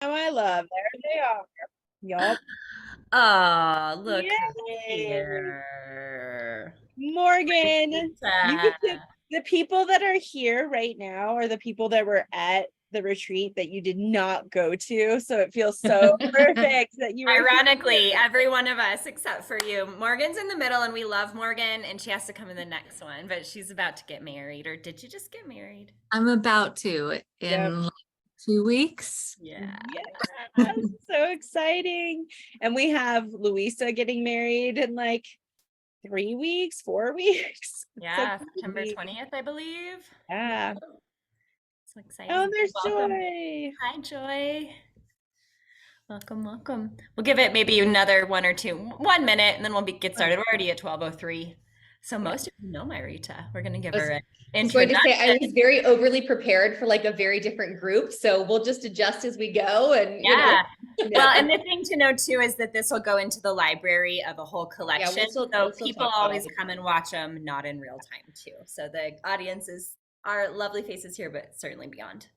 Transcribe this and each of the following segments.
Oh, I love. There they are. Yup. Oh, look who's Yay. here. Morgan, you Rita. get to, the people that are here right now are the people that were at the retreat that you did not go to. So it feels so perfect that you were Ironically, here. every one of us except for you. Morgan's in the middle and we love Morgan and she has to come in the next one, but she's about to get married. Or did you just get married? I'm about to Yep. in like 2 weeks. Yeah. Yes, so exciting. And we have Louisa getting married in like 3 weeks, 4 weeks. So Yeah, September crazy. 20th, I believe. Yeah, Yeah. so Oh, exciting. there's Welcome. Joy. Hi, Joy. Welcome, welcome. We'll give it maybe another 1 minute and then get started. We're already at 12:03. So Yeah. most of you know my Rita. We're gonna give I was her an just going to say, I introduction. was very overly prepared for like a very different group. So we'll just adjust as we go and, Yeah. Well, Yeah. and the thing to know too is that this will go into the library of a whole yeah, collection. we'll So still people talk about all always the come and watch them, not in real time too. So the audiences are lovely faces here, but certainly beyond.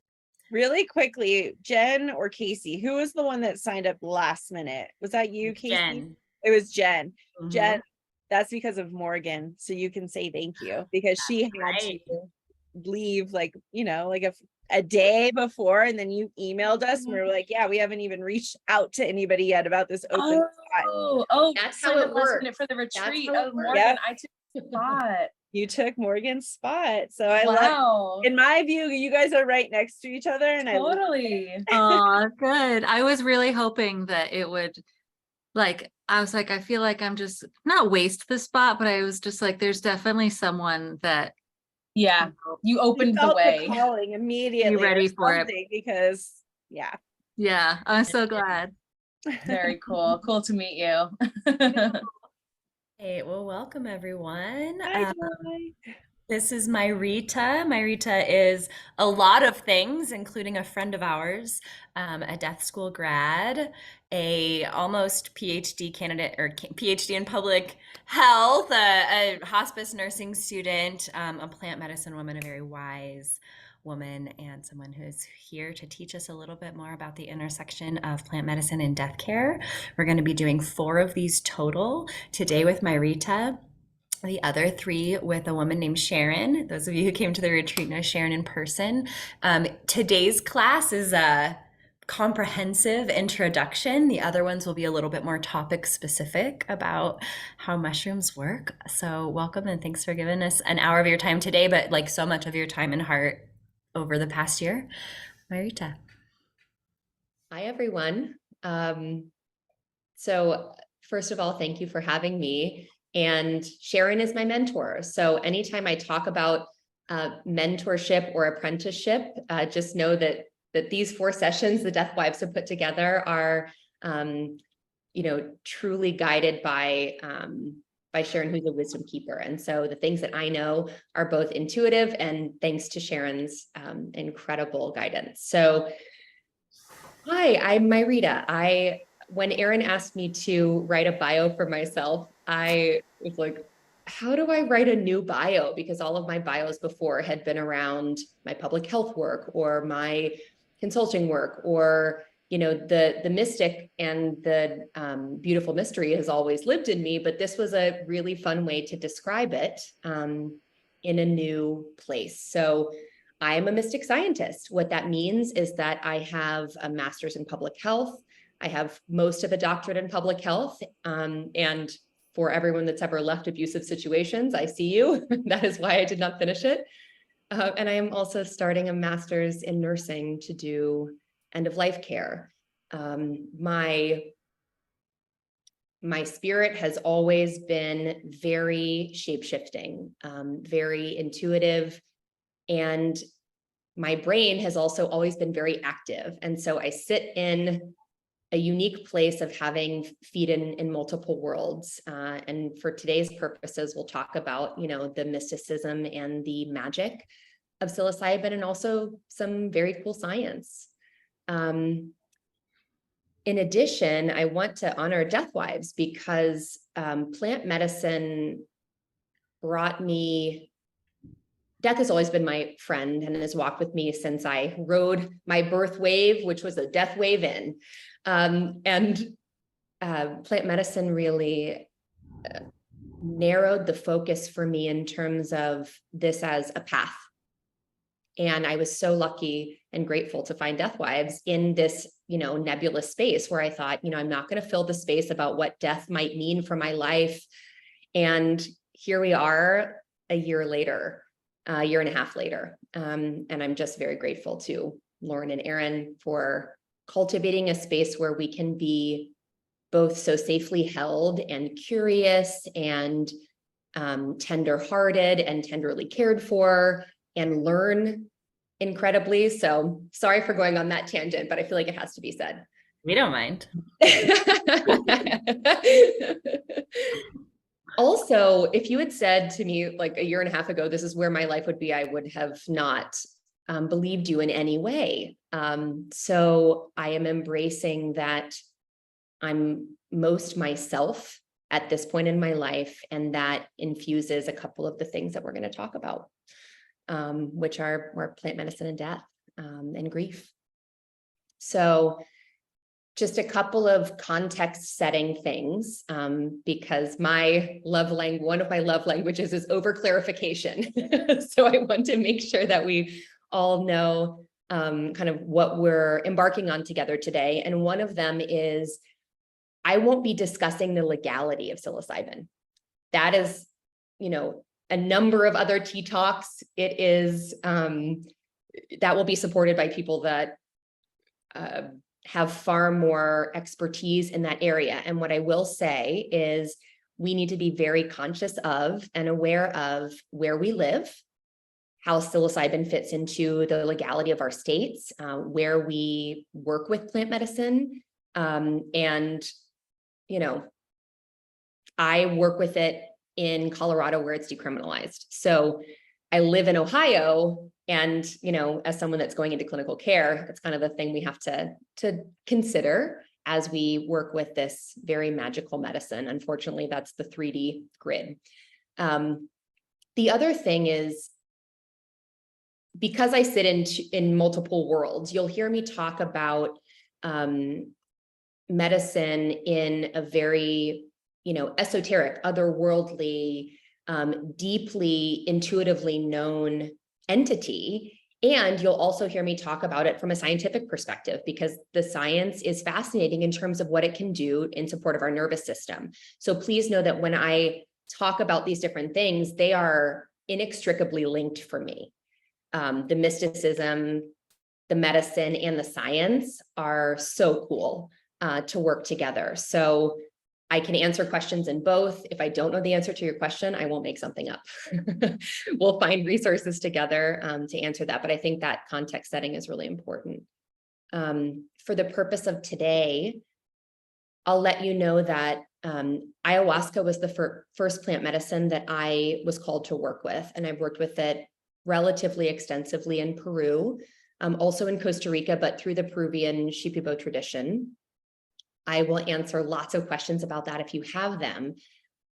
Really quickly, Jen or Casey, who was the one that signed up last minute? Was that you, Casey? Jen. It was Jen. Hmm. Jen, that's because of Morgan. So you can say thank you because she had to Right. leave like, like a day before. And then you emailed us and we were like, yeah, we haven't even reached out to anybody yet about this open spot. Oh, That's how signed up it last works. minute for the That's retreat. how it Oh, works. Morgan, Yep. I took the spot. You took Morgan's spot. So I love, Wow. in my view, you guys are right next to each other. And Totally. Oh, good. I was really hoping that it would I was like, I feel like I'm just not waste the spot, but I was just like, there's definitely someone that Yeah, you you opened the felt the way. calling be immediately or ready for it. something because yeah. Yeah, I'm so glad. Very cool. Cool to meet you. Hey, well, welcome everyone. Hi, Joy. This is Myrita. Myrita is a lot of things, including a friend of ours, a death school grad, a almost PhD candidate or PhD in public health, a hospice nursing student, a plant medicine woman, a very wise woman, and someone who is here to teach us a little bit more about the intersection of plant medicine and death care. We're going to be doing 4 of these total today with Myrita, the other 3 with a woman named Sharon. Those of you who came to the retreat know Sharon in person. Today's class is a comprehensive introduction. The other ones will be a little bit more topic specific about how mushrooms work. So welcome and thanks for giving us an hour of your time today, but like so much of your time and heart over the past year. Marita. Hi, everyone. So first of all, thank you for having me. And Sharon is my mentor. So anytime I talk about mentorship or apprenticeship, just know that these 4 sessions the Deathwives have put together are, truly guided by Sharon, who's a wisdom keeper. And so the things that I know are both intuitive and thanks to Sharon's incredible guidance. So hi, I'm Myrita. When Aaron asked me to write a bio for myself, I was like, how do I write a new bio? Because all of my bios before had been around my public health work or my consulting work, or the mystic and the beautiful mystery has always lived in me. But this was a really fun way to describe it in a new place. So I'm a mystic scientist. What that means is that I have a master's in public health. I have most of a doctorate in public health. And for everyone that's ever left abusive situations, I see you. That is why I did not finish it. And I am also starting a master's in nursing to do end-of-life care. My spirit has always been very shape-shifting, very intuitive, and my brain has also always been very active. And so I sit in a unique place of having feet in multiple worlds. And for today's purposes, we'll talk about, the mysticism and the magic of psilocybin and also some very cool science. In addition, I want to honor Deathwives because plant medicine brought me death has always been my friend and has walked with me since I rode my birth wave, which was a death wave in. And plant medicine really narrowed the focus for me in terms of this as a path. And I was so lucky and grateful to find Deathwives in this, nebulous space where I thought, I'm not going to fill the space about what death might mean for my life. And here we are a year later, a year and a half later. And I'm just very grateful to Lauren and Aaron for cultivating a space where we can be both so safely held and curious and tender-hearted and tenderly cared for and learn incredibly. So sorry for going on that tangent, but I feel like it has to be said. We don't mind. Also, if you had said to me like a year and a half ago, this is where my life would be, I would have not believed you in any way. So I am embracing that I'm most myself at this point in my life, and that infuses a couple of the things that we're going to talk about, which are more plant medicine and death and grief. So just a couple of context setting things, because one of my love languages is over clarification. So I want to make sure that we all know kind of what we're embarking on together today. And one of them is, I won't be discussing the legality of psilocybin. That is, a number of other tea talks. It is, that will be supported by people that have far more expertise in that area. And what I will say is we need to be very conscious of and aware of where we live, how psilocybin fits into the legality of our states, where we work with plant medicine. And, I work with it in Colorado where it's decriminalized. So I live in Ohio, and, as someone that's going into clinical care, it's kind of the thing we have to consider as we work with this very magical medicine. Unfortunately, that's the 3D grid. The other thing is, because I sit in multiple worlds, you'll hear me talk about medicine in a very, esoteric, otherworldly, deeply intuitively known entity. And you'll also hear me talk about it from a scientific perspective, because the science is fascinating in terms of what it can do in support of our nervous system. So please know that when I talk about these different things, they are inextricably linked for me. The mysticism, the medicine, and the science are so cool to work together. So I can answer questions in both. If I don't know the answer to your question, I won't make something up. We'll find resources together to answer that. But I think that context setting is really important. For the purpose of today, I'll let you know that ayahuasca was the first plant medicine that I was called to work with. And I've worked with it relatively extensively in Peru, also in Costa Rica, but through the Peruvian Shipibo tradition. I will answer lots of questions about that if you have them,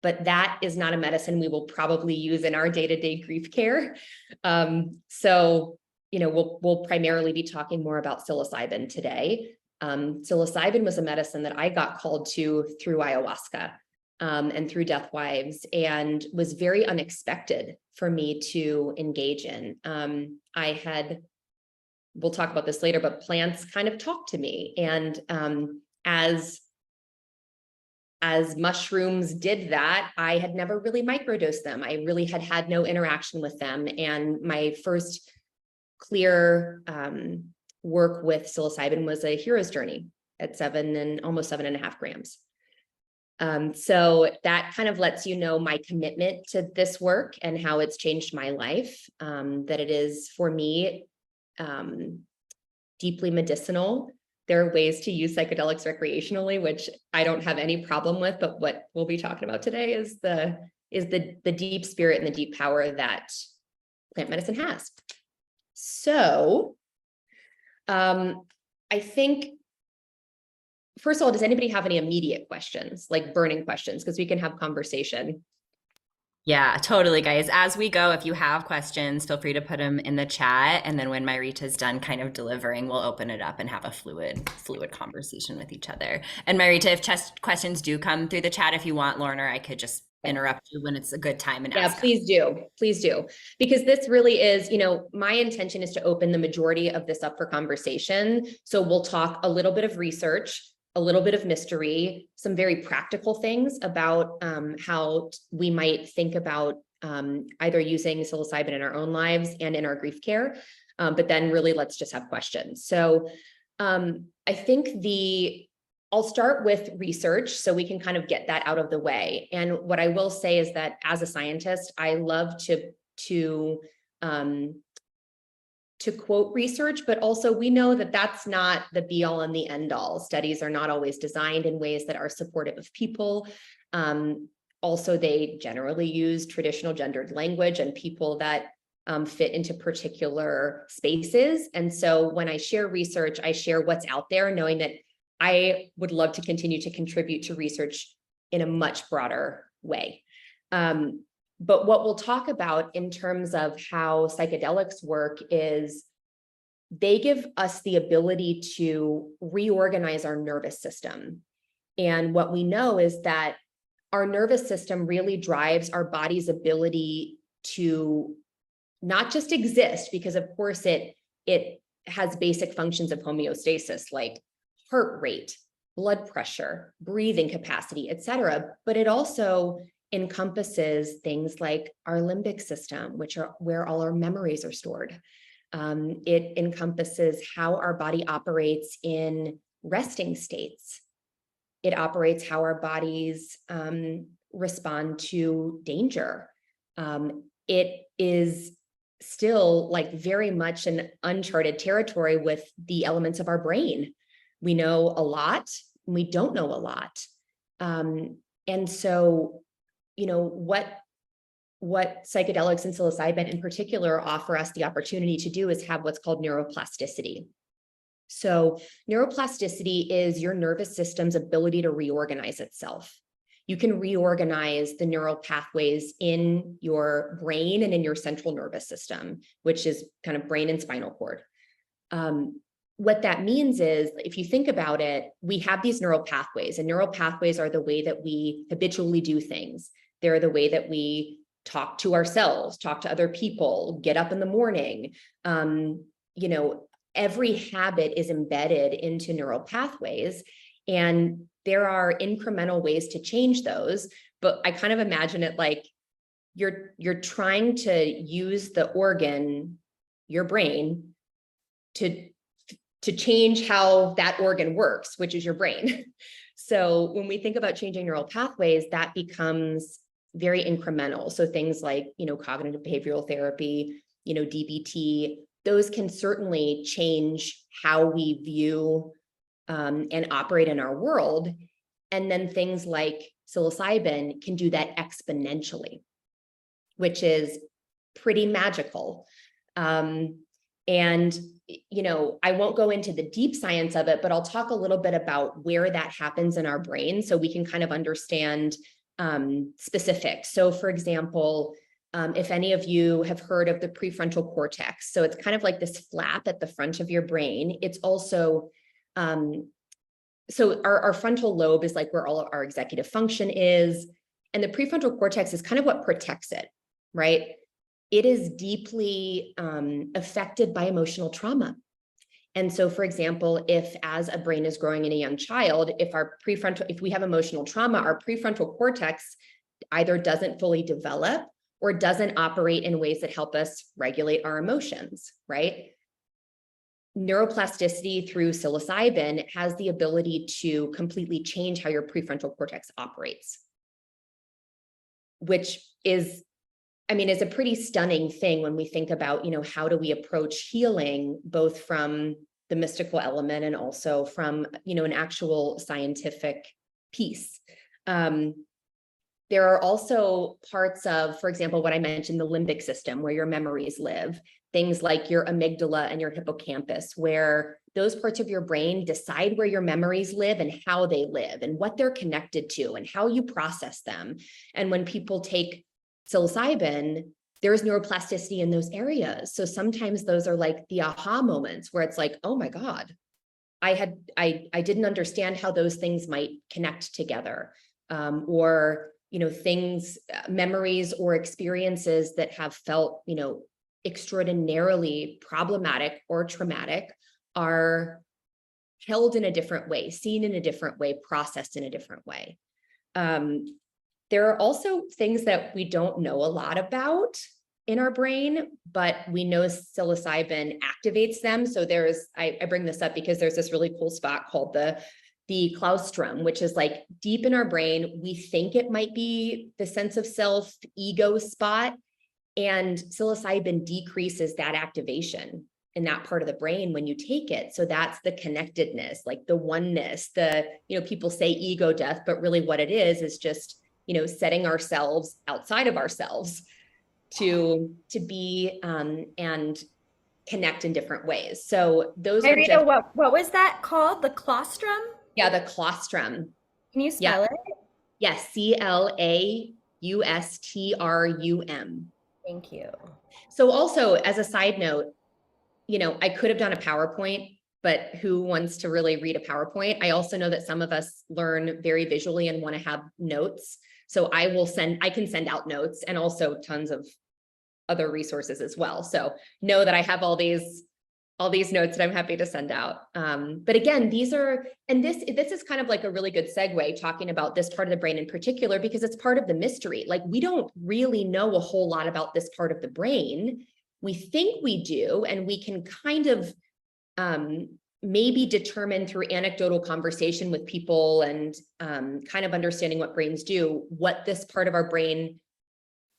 but that is not a medicine we will probably use in our day-to-day grief care. So, we'll primarily be talking more about psilocybin today. Psilocybin was a medicine that I got called to through ayahuasca and through Deathwives, and was very unexpected for me to engage in. We'll talk about this later, but plants kind of talk to me. And as mushrooms did that, I had never really microdosed them. I really had no interaction with them. And my first clear work with psilocybin was a hero's journey at almost 7.5 grams. So that kind of lets you know my commitment to this work and how it's changed my life, that it is, for me, deeply medicinal. There are ways to use psychedelics recreationally, which I don't have any problem with, but what we'll be talking about today is the deep spirit and the deep power that plant medicine has. So I think, first of all, does anybody have any immediate questions, like burning questions? Because we can have conversation. Yeah, totally, guys. As we go, if you have questions, feel free to put them in the chat. And then when Marita's done kind of delivering, we'll open it up and have a fluid conversation with each other. And Marita, if questions do come through the chat, if you want, Lorna, I could just interrupt you when it's a good time and Yeah, ask. please do. Please do. Because this really is, my intention is to open the majority of this up for conversation. So we'll talk a little bit of research, a little bit of mystery, some very practical things about how we might think about either using psilocybin in our own lives and in our grief care. But then really, let's just have questions. So I think I'll start with research so we can kind of get that out of the way. And what I will say is that as a scientist, I love to quote research, but also we know that that's not the be all and the end all. Studies are not always designed in ways that are supportive of people. Also, they generally use traditional gendered language and people that fit into particular spaces. And so when I share research, I share what's out there, knowing that I would love to continue to contribute to research in a much broader way. But what we'll talk about in terms of how psychedelics work is they give us the ability to reorganize our nervous system. And what we know is that our nervous system really drives our body's ability to not just exist, because of course it has basic functions of homeostasis, like heart rate, blood pressure, breathing capacity, et cetera. But it also encompasses things like our limbic system, which are where all our memories are stored. It encompasses how our body operates in resting states. It operates how our bodies respond to danger. It is still like very much an uncharted territory with the elements of our brain. We know a lot, and we don't know a lot. And so, what psychedelics and psilocybin in particular offer us the opportunity to do is have what's called neuroplasticity. So neuroplasticity is your nervous system's ability to reorganize itself. You can reorganize the neural pathways in your brain and in your central nervous system, which is kind of brain and spinal cord. What that means is, if you think about it, we have these neural pathways, and neural pathways are the way that we habitually do things. They're the way that we talk to ourselves, talk to other people, get up in the morning. Every habit is embedded into neural pathways, and there are incremental ways to change those. But I kind of imagine it like you're trying to use the organ, your brain, to change how that organ works, which is your brain. So when we think about changing neural pathways, that becomes very incremental. So things like, cognitive behavioral therapy, DBT, those can certainly change how we view and operate in our world. And then things like psilocybin can do that exponentially, which is pretty magical. And I won't go into the deep science of it, but I'll talk a little bit about where that happens in our brain so we can kind of understand specifics. So for example, if any of you have heard of the prefrontal cortex, so it's kind of like this flap at the front of your brain. It's also, so our frontal lobe is like where all of our executive function is. And the prefrontal cortex is kind of what protects it, right? It is deeply affected by emotional trauma. And so, for example, if as a brain is growing in a young child, if we have emotional trauma, our prefrontal cortex either doesn't fully develop or doesn't operate in ways that help us regulate our emotions, right? Neuroplasticity through psilocybin has the ability to completely change how your prefrontal cortex operates, which is a pretty stunning thing when we think about, how do we approach healing, both from the mystical element and also from, an actual scientific piece. There are also parts of, for example, what I mentioned, the limbic system, where your memories live, things like your amygdala and your hippocampus, where those parts of your brain decide where your memories live and how they live and what they're connected to and how you process them. And when people take psilocybin, there's neuroplasticity in those areas. So sometimes those are like the aha moments where it's like, oh my God, I didn't understand how those things might connect together. Or, things, memories or experiences that have felt, extraordinarily problematic or traumatic are held in a different way, seen in a different way, processed in a different way. There are also things that we don't know a lot about in our brain, but we know psilocybin activates them. So I bring this up because there's this really cool spot called the claustrum, which is like deep in our brain. We think it might be the sense of self, ego spot, and psilocybin decreases that activation in that part of the brain when you take it. So that's the connectedness, like the oneness, people say ego death, but really what it is just, setting ourselves outside of ourselves to be and connect in different ways. So those are Rita, what was that called? The claustrum? Yeah, the claustrum. Can you spell it? Yes, CLAUSTRUM. Thank you. So also, as a side note, I could have done a PowerPoint, but who wants to really read a PowerPoint? I also know that some of us learn very visually and want to have notes. So I can send out notes and also tons of other resources as well. So know that I have all these notes that I'm happy to send out. But again, this is kind of like a really good segue talking about this part of the brain in particular, because it's part of the mystery. Like, we don't really know a whole lot about this part of the brain. We think we do, and we can kind of maybe determine through anecdotal conversation with people and kind of understanding what brains do, what this part of our brain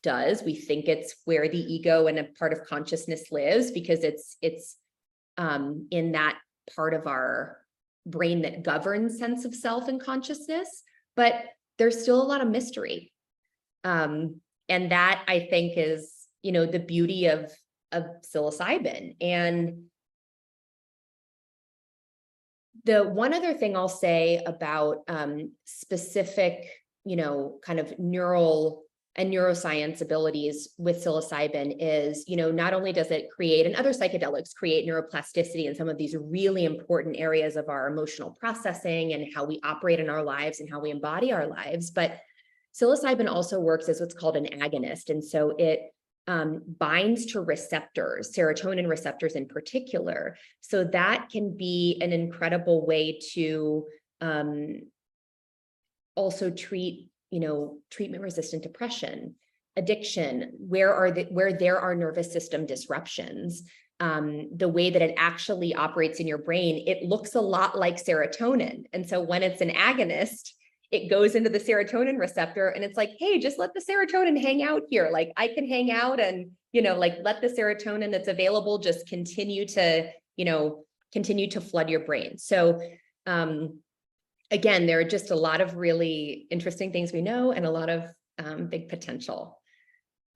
does. We think it's where the ego and a part of consciousness lives, because it's in that part of our brain that governs sense of self and consciousness, but there's still a lot of mystery. And that, I think, is, the beauty of psilocybin. And the one other thing I'll say about specific, kind of neural and neuroscience abilities with psilocybin is, not only does it create, and other psychedelics create, neuroplasticity in some of these really important areas of our emotional processing and how we operate in our lives and how we embody our lives, but psilocybin also works as what's called an agonist. And so it binds to receptors, serotonin receptors in particular. So that can be an incredible way to also treat treatment-resistant depression, addiction, where there are nervous system disruptions. The way that it actually operates in your brain, it looks a lot like serotonin. And so when it's an agonist, it goes into the serotonin receptor and it's like, hey, just let the serotonin hang out here. Like, I can hang out and, let the serotonin that's available just continue to flood your brain. So, again, there are just a lot of really interesting things we know and a lot of big potential.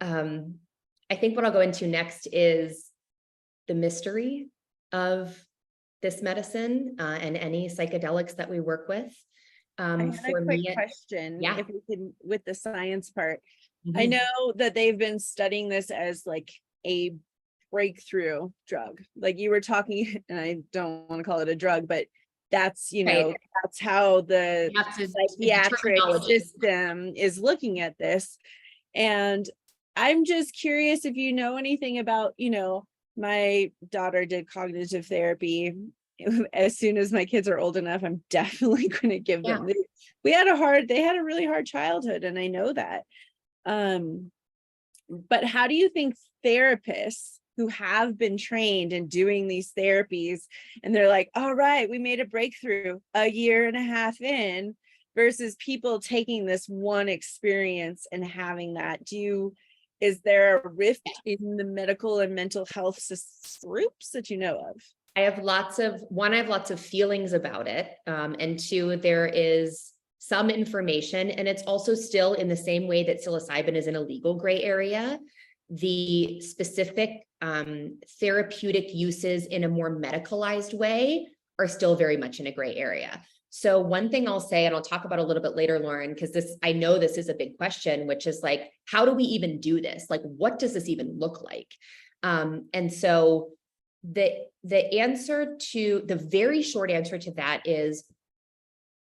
I think what I'll go into next is the mystery of this medicine and any psychedelics that we work with. I had a quick question, yeah. if we can, with the science part. Mm-hmm. I know that they've been studying this as like a breakthrough drug. Like you were talking, and I don't want to call it a drug, but that's, Right. that's how the psychiatric terminology. system is looking at this. And I'm just curious if you know anything about, my daughter did cognitive therapy. As soon as my kids are old enough, I'm definitely going to give them. They had a really hard childhood, and I know that. But how do you think therapists who have been trained in doing these therapies, and they're like, all right, we made a breakthrough a year and a half in, versus people taking this one experience and having that? Is there a rift in the medical and mental health groups that you know of? I have lots of feelings about it. And two, there is some information, and it's also still in the same way that psilocybin is in a legal gray area. The specific therapeutic uses in a more medicalized way are still very much in a gray area. So one thing I'll say, and I'll talk about a little bit later, Lauren, because I know this is a big question, which is like, how do we even do this? Like, what does this even look like? And so the very short answer to that is,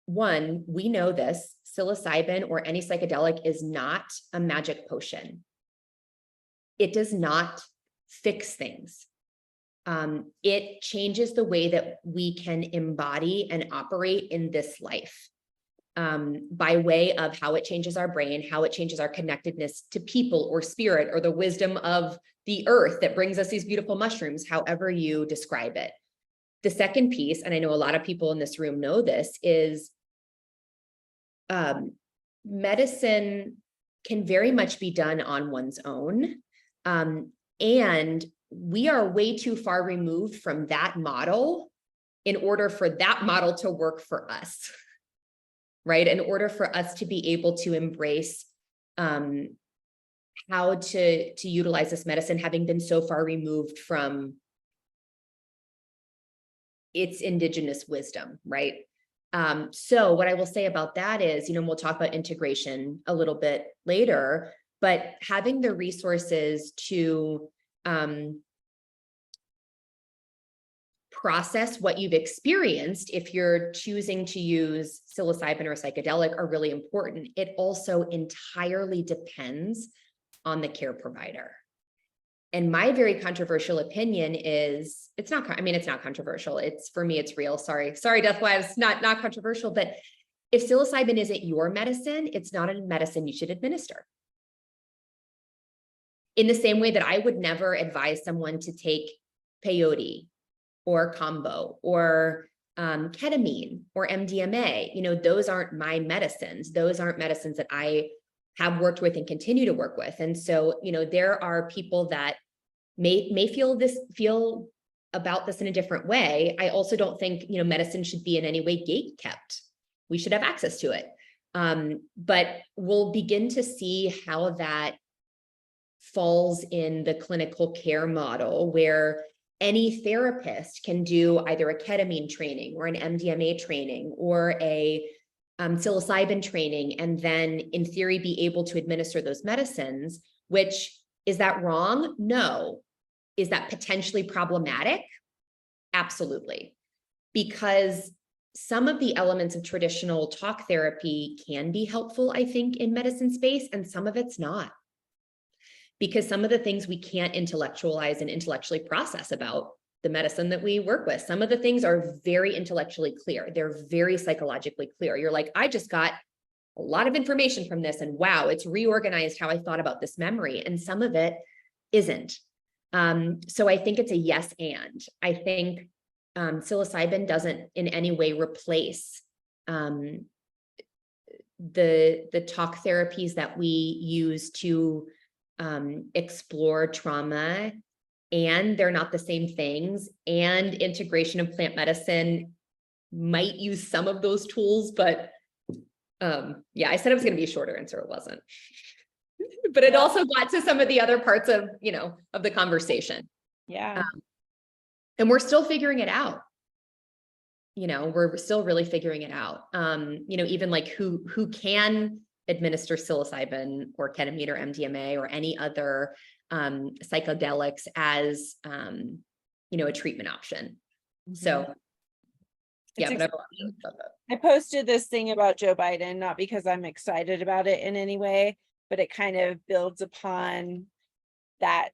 one, we know this, psilocybin or any psychedelic is not a magic potion. It does not fix things. It changes the way that we can embody and operate in this life, by way of how it changes our brain, how it changes our connectedness to people or spirit or the wisdom of the earth that brings us these beautiful mushrooms, however you describe it. The second piece, and I know a lot of people in this room know this, is medicine can very much be done on one's own. And we are way too far removed from that model in order for that model to work for us, right? In order for us to be able to embrace how to utilize this medicine, having been so far removed from its indigenous wisdom, right? So what I will say about that is, we'll talk about integration a little bit later, but having the resources to process what you've experienced, if you're choosing to use psilocybin or psychedelic, are really important. It also entirely depends on the care provider. And my very controversial opinion is, it's not controversial. For me, it's real. Sorry, Deathwives, not controversial, but if psilocybin isn't your medicine, it's not a medicine you should administer. In the same way that I would never advise someone to take peyote or combo or ketamine or MDMA. Those aren't my medicines. Those aren't medicines that I have worked with and continue to work with. And so, there are people that may feel about this in a different way. I also don't think, medicine should be in any way gate kept. We should have access to it. But we'll begin to see how that falls in the clinical care model, where any therapist can do either a ketamine training or an MDMA training or a psilocybin training, and then in theory be able to administer those medicines. Which, is that wrong? No. Is that potentially problematic? Absolutely. Because some of the elements of traditional talk therapy can be helpful, I think, in medicine space, and some of it's not. Because some of the things we can't intellectualize and intellectually process about the medicine that we work with. Some of the things are very intellectually clear. They're very psychologically clear. You're like, I just got a lot of information from this, and wow, it's reorganized how I thought about this memory. And some of it isn't. So I think it's a yes and. I think psilocybin doesn't in any way replace the talk therapies that we use to explore trauma, and they're not the same things. And integration of plant medicine might use some of those tools, but yeah, I said it was going to be a shorter answer. It wasn't, but it also got to some of the other parts of, of the conversation. Yeah. And we're still figuring it out. We're still really figuring it out. Even like who can administer psilocybin or ketamine or MDMA or any other psychedelics as a treatment option. Mm-hmm. So yeah, but I posted this thing about Joe Biden, not because I'm excited about it in any way, but it kind of builds upon that,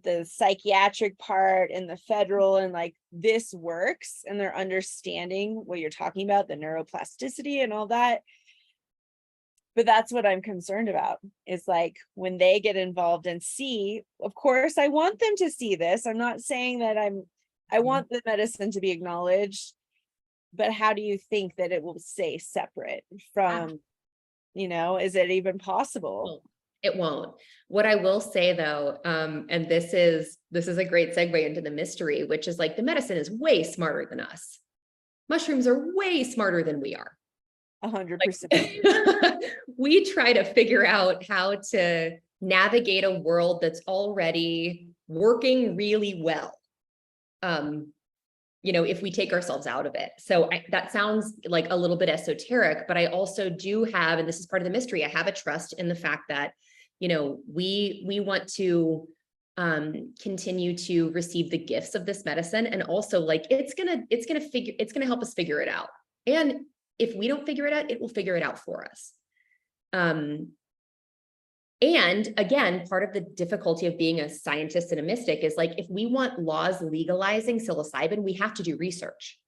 the psychiatric part and the federal, and like this works, and they're understanding what you're talking about, the neuroplasticity and all that. But that's what I'm concerned about, is like when they get involved and see, of course, I want them to see this. I'm not saying that I want the medicine to be acknowledged, but how do you think that it will stay separate from, is it even possible? It won't. What I will say though, and this is a great segue into the mystery, which is like the medicine is way smarter than us. Mushrooms are way smarter than we are. 100%. We try to figure out how to navigate a world that's already working really well. if we take ourselves out of it. So that sounds like a little bit esoteric, but I also do have, and this is part of the mystery, I have a trust in the fact that, we want to continue to receive the gifts of this medicine. And also like, it's gonna help us figure it out. And if we don't figure it out, it will figure it out for us. And again, part of the difficulty of being a scientist and a mystic is like, if we want laws legalizing psilocybin, we have to do research.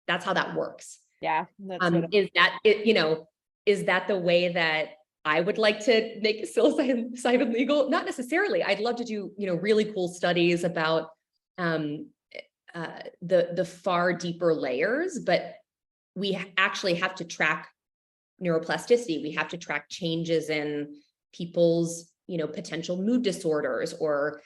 That's how that works. Yeah. That's Is that the way that I would like to make psilocybin legal? Not necessarily. I'd love to do, really cool studies about the far deeper layers, but we actually have to track neuroplasticity. We have to track changes in people's, potential mood disorders or,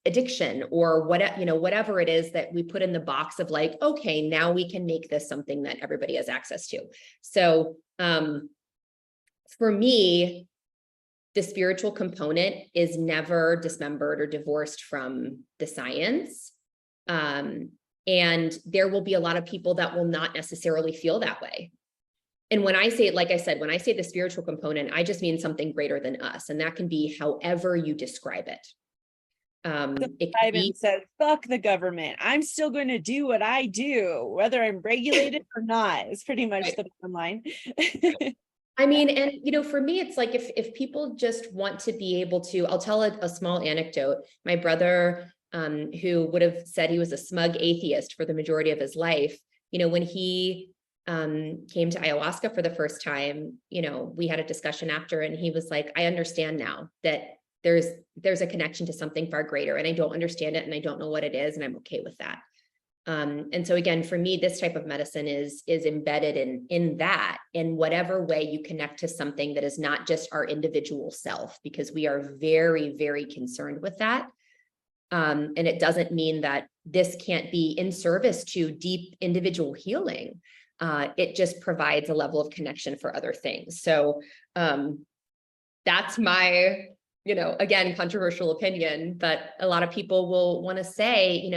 addiction or whatever it is that we put in the box of like, okay, now we can make this something that everybody has access to. So, for me, the spiritual component is never dismembered or divorced from the science. And there will be a lot of people that will not necessarily feel that way. And when I say, like I said, when I say the spiritual component, I just mean something greater than us. And that can be however you describe it. Ivan says, fuck the government. I'm still going to do what I do, whether I'm regulated or not, is pretty much the bottom line. I mean, and for me, it's like if people just want to be able to, I'll tell a small anecdote. My brother, who would have said he was a smug atheist for the majority of his life, when he came to ayahuasca for the first time, we had a discussion after, and he was like, I understand now that there's a connection to something far greater, and I don't understand it, and I don't know what it is, and I'm okay with that. And so again, for me, this type of medicine is embedded in that, in whatever way you connect to something that is not just our individual self, because we are very, very concerned with that. And it doesn't mean that this can't be in service to deep individual healing. It just provides a level of connection for other things. So that's my, again, controversial opinion, but a lot of people will want to say,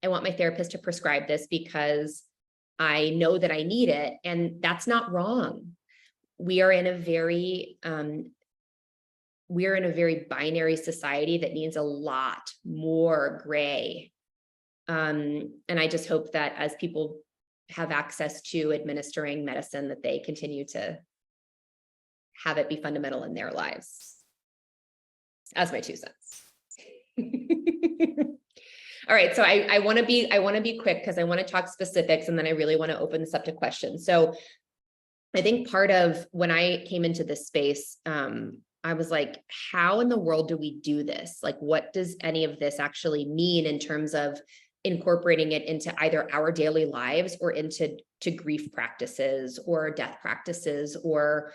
I want my therapist to prescribe this because I know that I need it. And that's not wrong. We are in a very binary society that needs a lot more gray. And I just hope that as people have access to administering medicine, that they continue to have it be fundamental in their lives. As my 2 cents. All right, so I want to be quick because I want to talk specifics, and then I really want to open this up to questions. So I think part of when I came into this space, I was like, how in the world do we do this? Like, what does any of this actually mean in terms of incorporating it into either our daily lives or into grief practices or death practices or,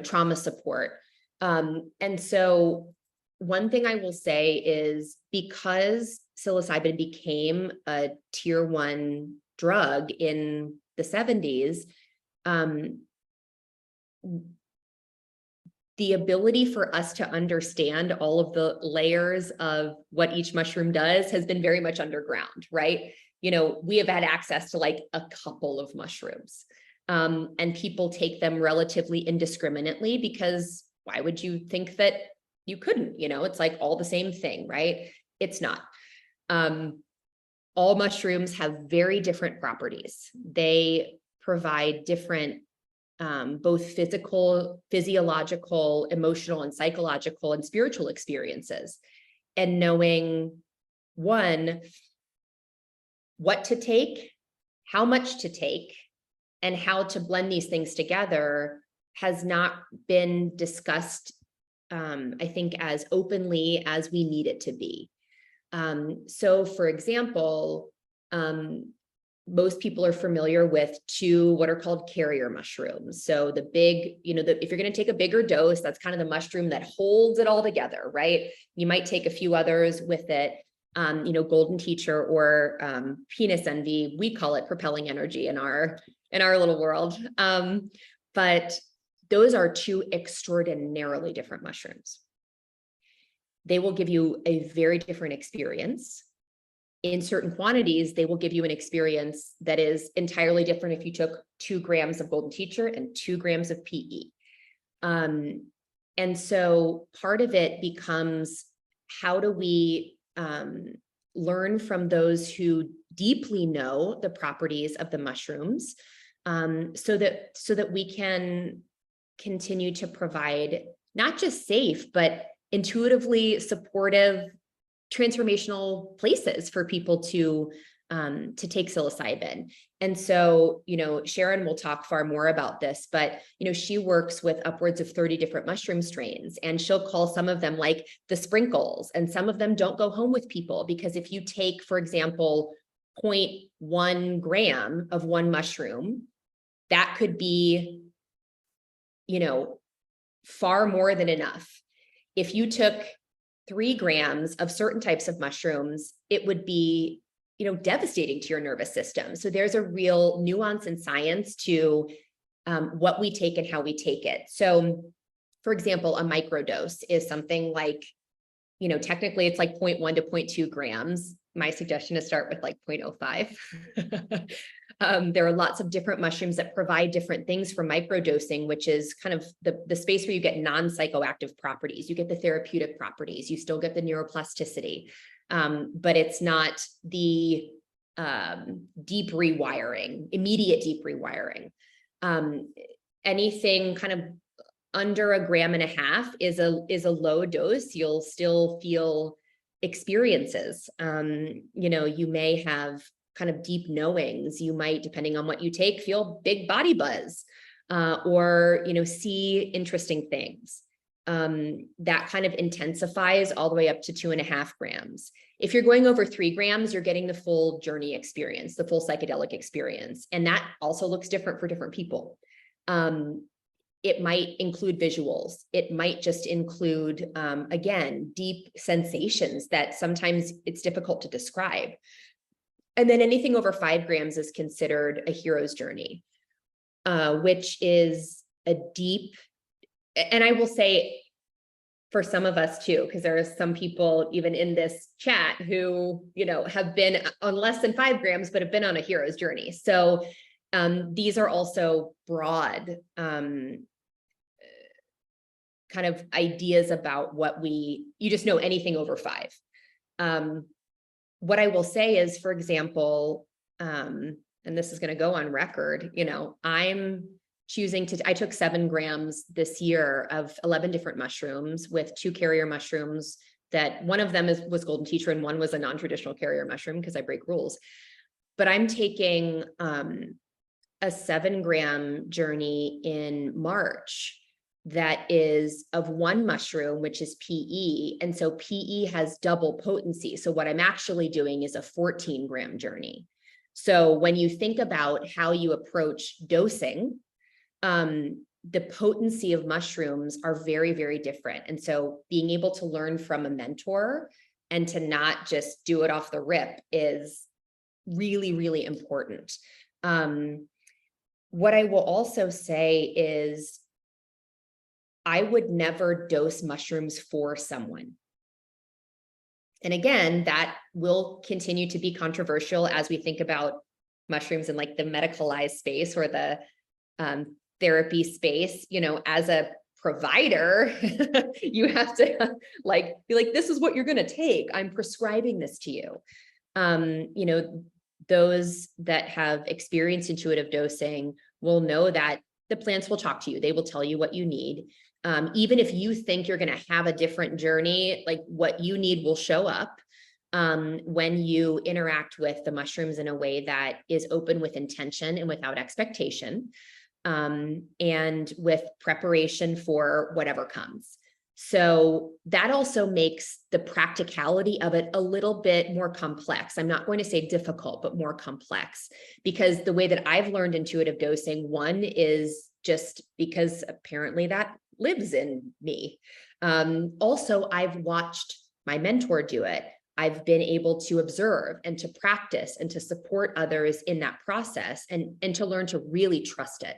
trauma support? And so one thing I will say is, because psilocybin became a tier 1 drug in the 70s, the ability for us to understand all of the layers of what each mushroom does has been very much underground, right? We have had access to like a couple of mushrooms, and people take them relatively indiscriminately, because why would you think that you couldn't? It's like all the same thing, right? It's not. All mushrooms have very different properties. They provide different both physiological, emotional, and psychological and spiritual experiences. And knowing, one, what to take, how much to take, and how to blend these things together has not been discussed, I think, as openly as we need it to be. So for example, most people are familiar with 2 what are called carrier mushrooms. So the big, if you're going to take a bigger dose, that's kind of the mushroom that holds it all together, right? You might take a few others with it, golden teacher or penis envy. We call it propelling energy in our little world. But those are 2 extraordinarily different mushrooms. They will give you a very different experience. in certain quantities, they will give you an experience that is entirely different if you took 2 grams of Golden Teacher and 2 grams of PE. And so part of it becomes, how do we learn from those who deeply know the properties of the mushrooms, so that we can continue to provide not just safe, but intuitively supportive, transformational places for people to take psilocybin. And so, you know, Sharon will talk far more about this, but, you know, she works with upwards of 30 different mushroom strains, and she'll call some of them like the sprinkles, and some of them don't go home with people, because if you take, for example, 0.1 gram of one mushroom, that could be, you know, far more than enough. If you took 3 grams of certain types of mushrooms, it would be, you know, devastating to your nervous system. So there's a real nuance and science to what we take and how we take it. So, for example, a microdose is something like, you know, technically it's like 0.1 to 0.2 grams. My suggestion is start with like 0.05. There are lots of different mushrooms that provide different things for microdosing, which is kind of the space where you get non-psychoactive properties. You get the therapeutic properties, you still get the neuroplasticity, but it's not the deep rewiring, immediate deep rewiring. Anything kind of under 1.5 grams is a low dose. You'll still feel experiences. You know, you may have kind of deep knowings. You might, depending on what you take, feel big body buzz, or, you know, see interesting things. That kind of intensifies all the way up to 2.5 grams. If you're going over 3 grams, you're getting the full journey experience, the full psychedelic experience. And that also looks different for different people. It might include visuals. It might just include, again, deep sensations that sometimes it's difficult to describe. And then anything over 5 grams is considered a hero's journey, which is a deep, and I will say for some of us too, because there are some people even in this chat who, you know, have been on less than 5 grams, but have been on a hero's journey. So these are also broad kind of ideas about what you just know anything over 5. What I will say is, for example, and this is going to go on record, you know, I'm choosing I took 7 grams this year of 11 different mushrooms, with 2 carrier mushrooms that one of them was Golden Teacher and one was a non-traditional carrier mushroom, because I break rules. But I'm taking a 7 gram journey in March that is of one mushroom, which is PE. And so PE has double potency. So what I'm actually doing is a 14 gram journey. So when you think about how you approach dosing, the potency of mushrooms are very, very different. And so being able to learn from a mentor and to not just do it off the rip is really, really important. What I will also say is, I would never dose mushrooms for someone. And again, that will continue to be controversial as we think about mushrooms in like the medicalized space or the therapy space. You know, as a provider, you have to like be like, this is what you're going to take. I'm prescribing this to you. You know, those that have experienced intuitive dosing will know that the plants will talk to you. They will tell you what you need. Even if you think you're going to have a different journey, like what you need will show up when you interact with the mushrooms in a way that is open with intention and without expectation, and with preparation for whatever comes. So that also makes the practicality of it a little bit more complex. I'm not going to say difficult, but more complex, because the way that I've learned intuitive dosing, one is just because apparently that lives in me. Also, I've watched my mentor do it. I've been able to observe and to practice and to support others in that process, and to learn to really trust it.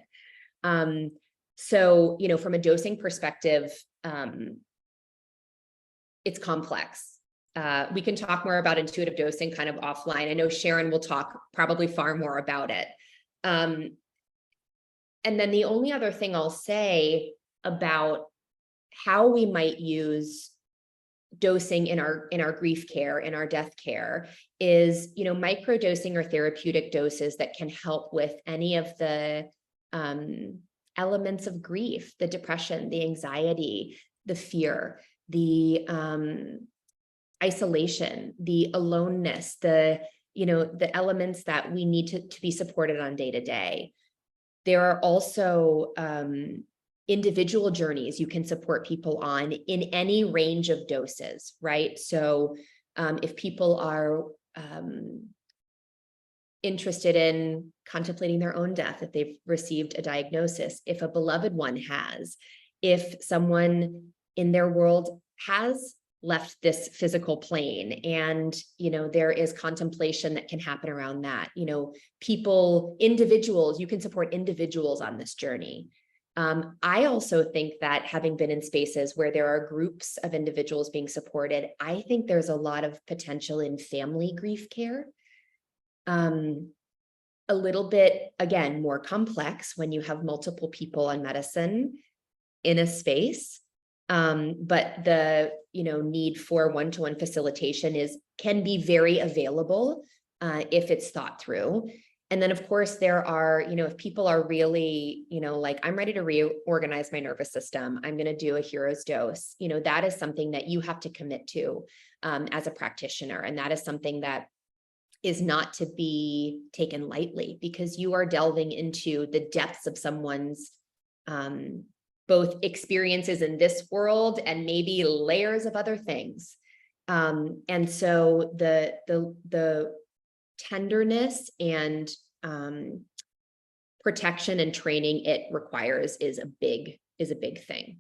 So, you know, from a dosing perspective, it's complex. we can talk more about intuitive dosing kind of offline. I know Sharon will talk probably far more about it. And then the only other thing I'll say about how we might use dosing in our grief care, in our death care, is, you know, microdosing or therapeutic doses that can help with any of the elements of grief, the depression, the anxiety, the fear, the isolation, the aloneness, the, you know, the elements that we need to be supported on day to day. There are also individual journeys you can support people on in any range of doses, right? So if people are interested in contemplating their own death, if they've received a diagnosis, if a beloved one has, if someone in their world has left this physical plane, and, you know, there is contemplation that can happen around that, you know, people, individuals, you can support individuals on this journey. I also think that, having been in spaces where there are groups of individuals being supported, I think there's a lot of potential in family grief care. A little bit, again, more complex when you have multiple people on medicine in a space. But the, you know, need for one-to-one facilitation can be very available if it's thought through. And then, of course, there are, you know, if people are really, you know, like, I'm ready to reorganize my nervous system, I'm going to do a hero's dose, you know, that is something that you have to commit to as a practitioner. And that is something that is not to be taken lightly, because you are delving into the depths of someone's both experiences in this world and maybe layers of other things. And so the tenderness and protection and training it requires is a big thing.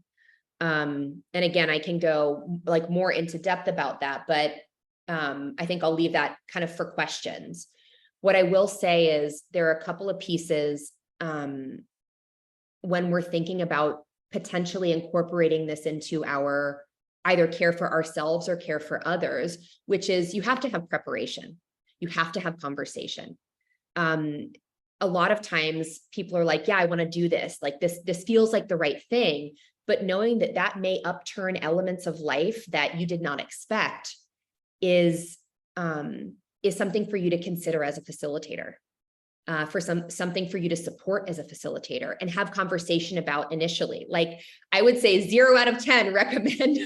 And again, I can go like more into depth about that, but I think I'll leave that kind of for questions. What I will say is there are a couple of pieces when we're thinking about potentially incorporating this into our either care for ourselves or care for others, which is, you have to have preparation. You have to have conversation. A lot of times people are like, yeah, I want to do this. Like this feels like the right thing, but knowing that that may upturn elements of life that you did not expect is something for you to consider as a facilitator, for something for you to support as a facilitator and have conversation about initially. Like, I would say 0 out of 10 recommend,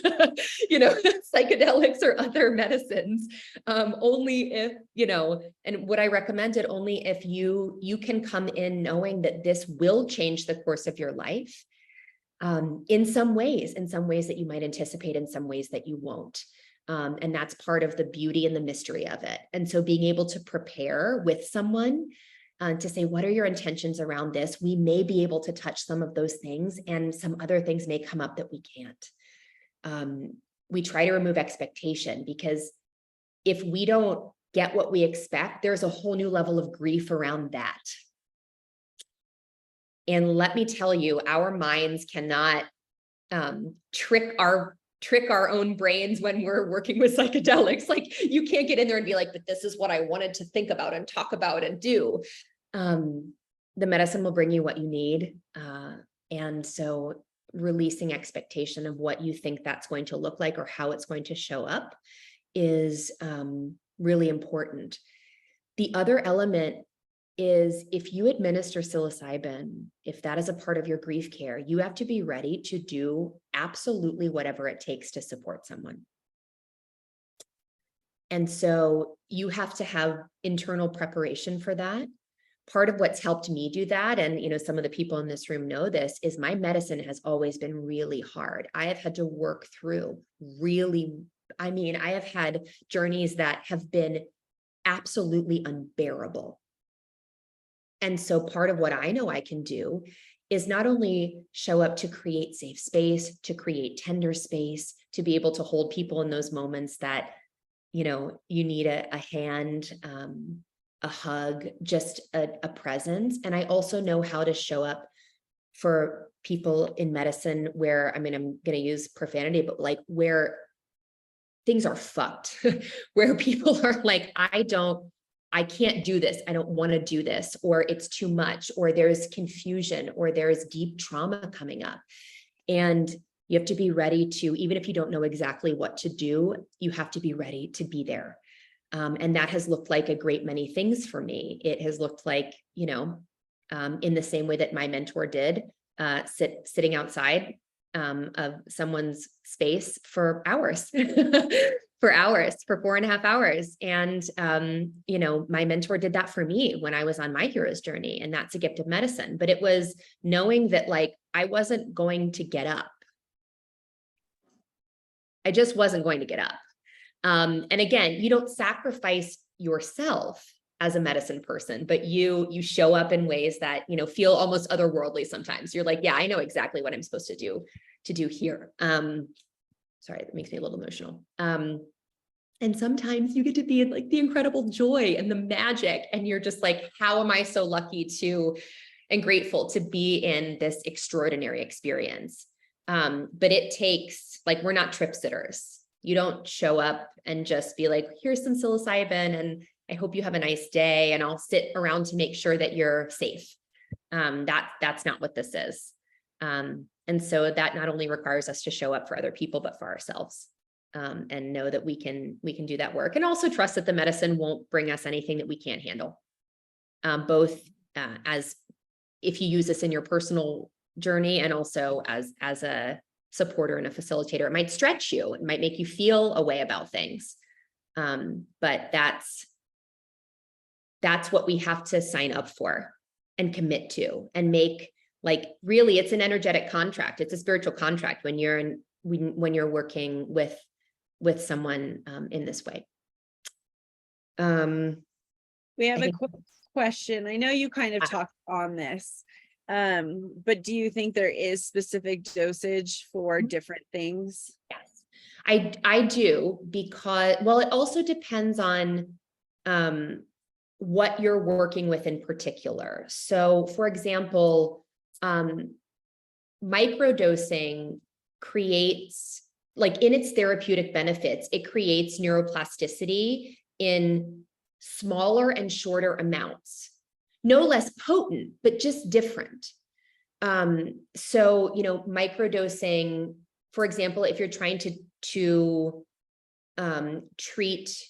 you know, psychedelics or other medicines, only if, you know, and would I recommend it only if you can come in knowing that this will change the course of your life, in some ways that you might anticipate, in some ways that you won't. And that's part of the beauty and the mystery of it. And so being able to prepare with someone to say, what are your intentions around this? We may be able to touch some of those things, and some other things may come up that we can't. We try to remove expectation, because if we don't get what we expect, there's a whole new level of grief around that. And let me tell you, our minds cannot trick our own brains when we're working with psychedelics. Like, you can't get in there and be like, but this is what I wanted to think about and talk about and do. The medicine will bring you what you need. And so releasing expectation of what you think that's going to look like or how it's going to show up is really important. The other element is, if you administer psilocybin, if that is a part of your grief care, you have to be ready to do absolutely whatever it takes to support someone. And so you have to have internal preparation for that. Part of what's helped me do that, and, you know, some of the people in this room know this, is my medicine has always been really hard. I have had to work through I have had journeys that have been absolutely unbearable. And so part of what I know I can do is not only show up to create safe space, to create tender space, to be able to hold people in those moments that, you know, you need a hand, a hug, just a presence. And I also know how to show up for people in medicine where, I'm going to use profanity, but like where things are fucked, where people are like, I can't do this. I don't want to do this, or it's too much, or there's confusion, or there's deep trauma coming up. And you have to be ready to, even if you don't know exactly what to do, you have to be ready to be there. And that has looked like a great many things for me. It has looked like, you know, in the same way that my mentor did, sitting outside of someone's space for hours, for 4.5 hours. And, you know, my mentor did that for me when I was on my hero's journey, and that's a gift of medicine. But it was knowing that, like, I wasn't going to get up. I just wasn't going to get up. And again, you don't sacrifice yourself as a medicine person, but you show up in ways that, you know, feel almost otherworldly sometimes. You're like, yeah, I know exactly what I'm supposed to do here. Sorry, that makes me a little emotional. And sometimes you get to be in like the incredible joy and the magic, and you're just like, how am I so lucky to and grateful to be in this extraordinary experience? But it takes, like, we're not trip sitters. You don't show up and just be like, here's some psilocybin and I hope you have a nice day, and I'll sit around to make sure that you're safe. That's not what this is. And so that not only requires us to show up for other people, but for ourselves, and know that we can do that work, and also trust that the medicine won't bring us anything that we can't handle. Both as if you use this in your personal journey, and also as a supporter and a facilitator. It might stretch you, it might make you feel a way about things. But that's what we have to sign up for and commit to, and make, like, really, it's an energetic contract. It's a spiritual contract when you're working with someone in this way. We have a quick question. I know you kind of talked on this, but do you think there is specific dosage for different things? Yes, I do, because, well, it also depends on what you're working with in particular. So, for example, microdosing creates, like, in its therapeutic benefits, it creates neuroplasticity in smaller and shorter amounts. No less potent, but just different. So, you know, microdosing, for example, if you're trying to treat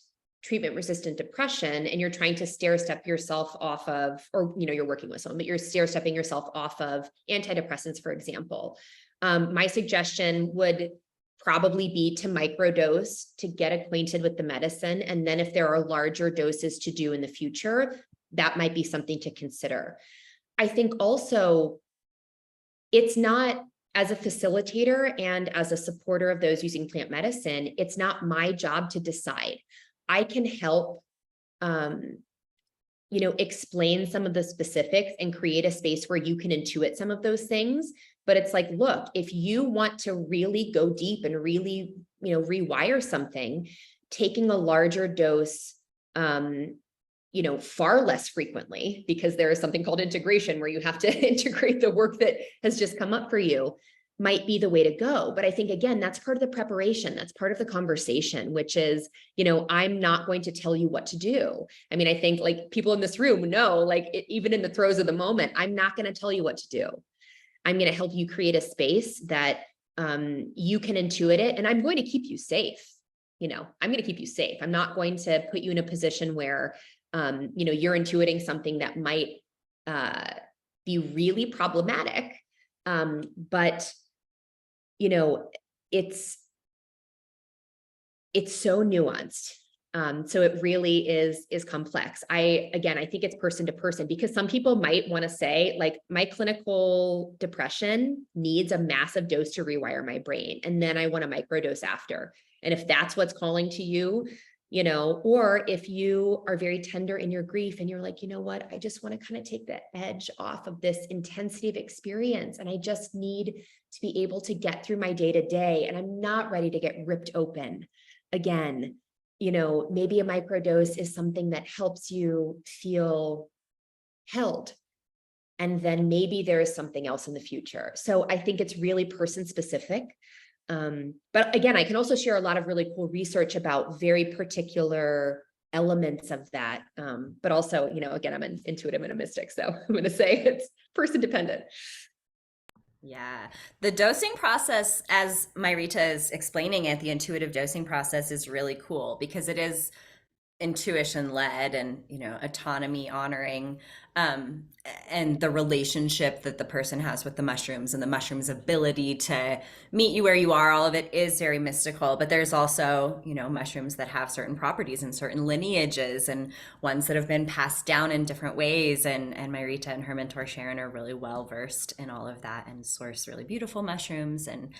treatment-resistant depression, and you're trying to stair-step yourself off of, or, you know, you're working with someone, but you're stair-stepping yourself off of antidepressants, for example, my suggestion would probably be to microdose to get acquainted with the medicine. And then if there are larger doses to do in the future, that might be something to consider. I think also, it's not, as a facilitator and as a supporter of those using plant medicine, it's not my job to decide. I can help, you know, explain some of the specifics and create a space where you can intuit some of those things. But it's like, look, if you want to really go deep and really, you know, rewire something, taking a larger dose, you know, far less frequently, because there is something called integration where you have to integrate the work that has just come up for you, might be the way to go. But I think, again, that's part of the preparation. That's part of the conversation, which is, you know, I'm not going to tell you what to do. I mean, I think, like, people in this room know, like, even in the throes of the moment, I'm not going to tell you what to do. I'm going to help you create a space that you can intuit it. And I'm going to keep you safe. You know, I'm going to keep you safe. I'm not going to put you in a position where, you know, you're intuiting something that might be really problematic. But, you know, it's so nuanced. So it really is complex. I think it's person to person, because some people might want to say, like, my clinical depression needs a massive dose to rewire my brain, and then I want a microdose after. And if that's what's calling to you, you know, or if you are very tender in your grief and you're like, you know what, I just want to kind of take the edge off of this intensity of experience, and I just need to be able to get through my day to day, and I'm not ready to get ripped open again. You know, maybe a microdose is something that helps you feel held. And then maybe there is something else in the future. So I think it's really person specific. But again, I can also share a lot of really cool research about very particular elements of that. But also, again, I'm an intuitive and a mystic, so I'm going to say it's person dependent. Yeah. The dosing process, as Myrita is explaining it, the intuitive dosing process is really cool because it is intuition led and, autonomy honoring, and the relationship that the person has with the mushrooms and the mushrooms' ability to meet you where you are. All of it is very mystical, but there's also, mushrooms that have certain properties and certain lineages and ones that have been passed down in different ways. And Myrita and her mentor Sharon are really well versed in all of that and source really beautiful mushrooms. And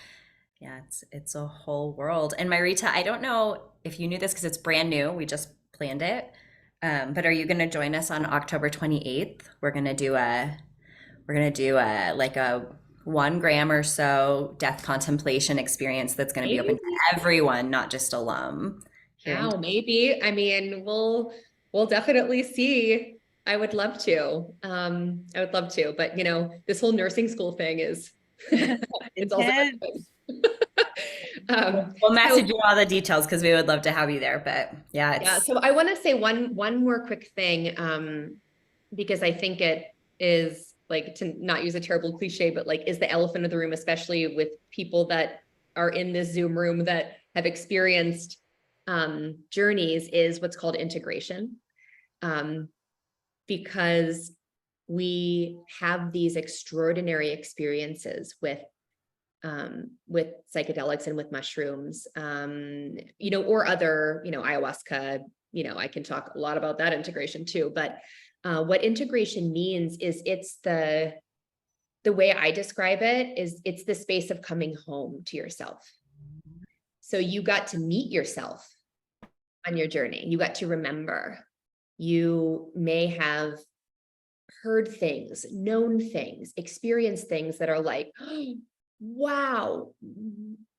yeah, it's a whole world. And Myrita, I don't know if you knew this because it's brand new. We just planned it. But are you going to join us on October 28th? We're going to do like a 1 gram or so death contemplation experience that's going to be open to everyone, not just alum. Wow, maybe. I mean, we'll definitely see. I would love to. But this whole nursing school thing is it's also we'll message you all the details because we would love to have you there. But yeah. So I want to say one more quick thing, because I think it is, like, to not use a terrible cliche, but like is the elephant of the room, especially with people that are in this Zoom room that have experienced journeys, is what's called integration. Because we have these extraordinary experiences with psychedelics and with mushrooms, or other, ayahuasca, I can talk a lot about that integration too. But what integration means is it's the way I describe it is it's the space of coming home to yourself. So you got to meet yourself on your journey. You got to remember. You may have heard things, known things, experienced things that are like, oh, wow,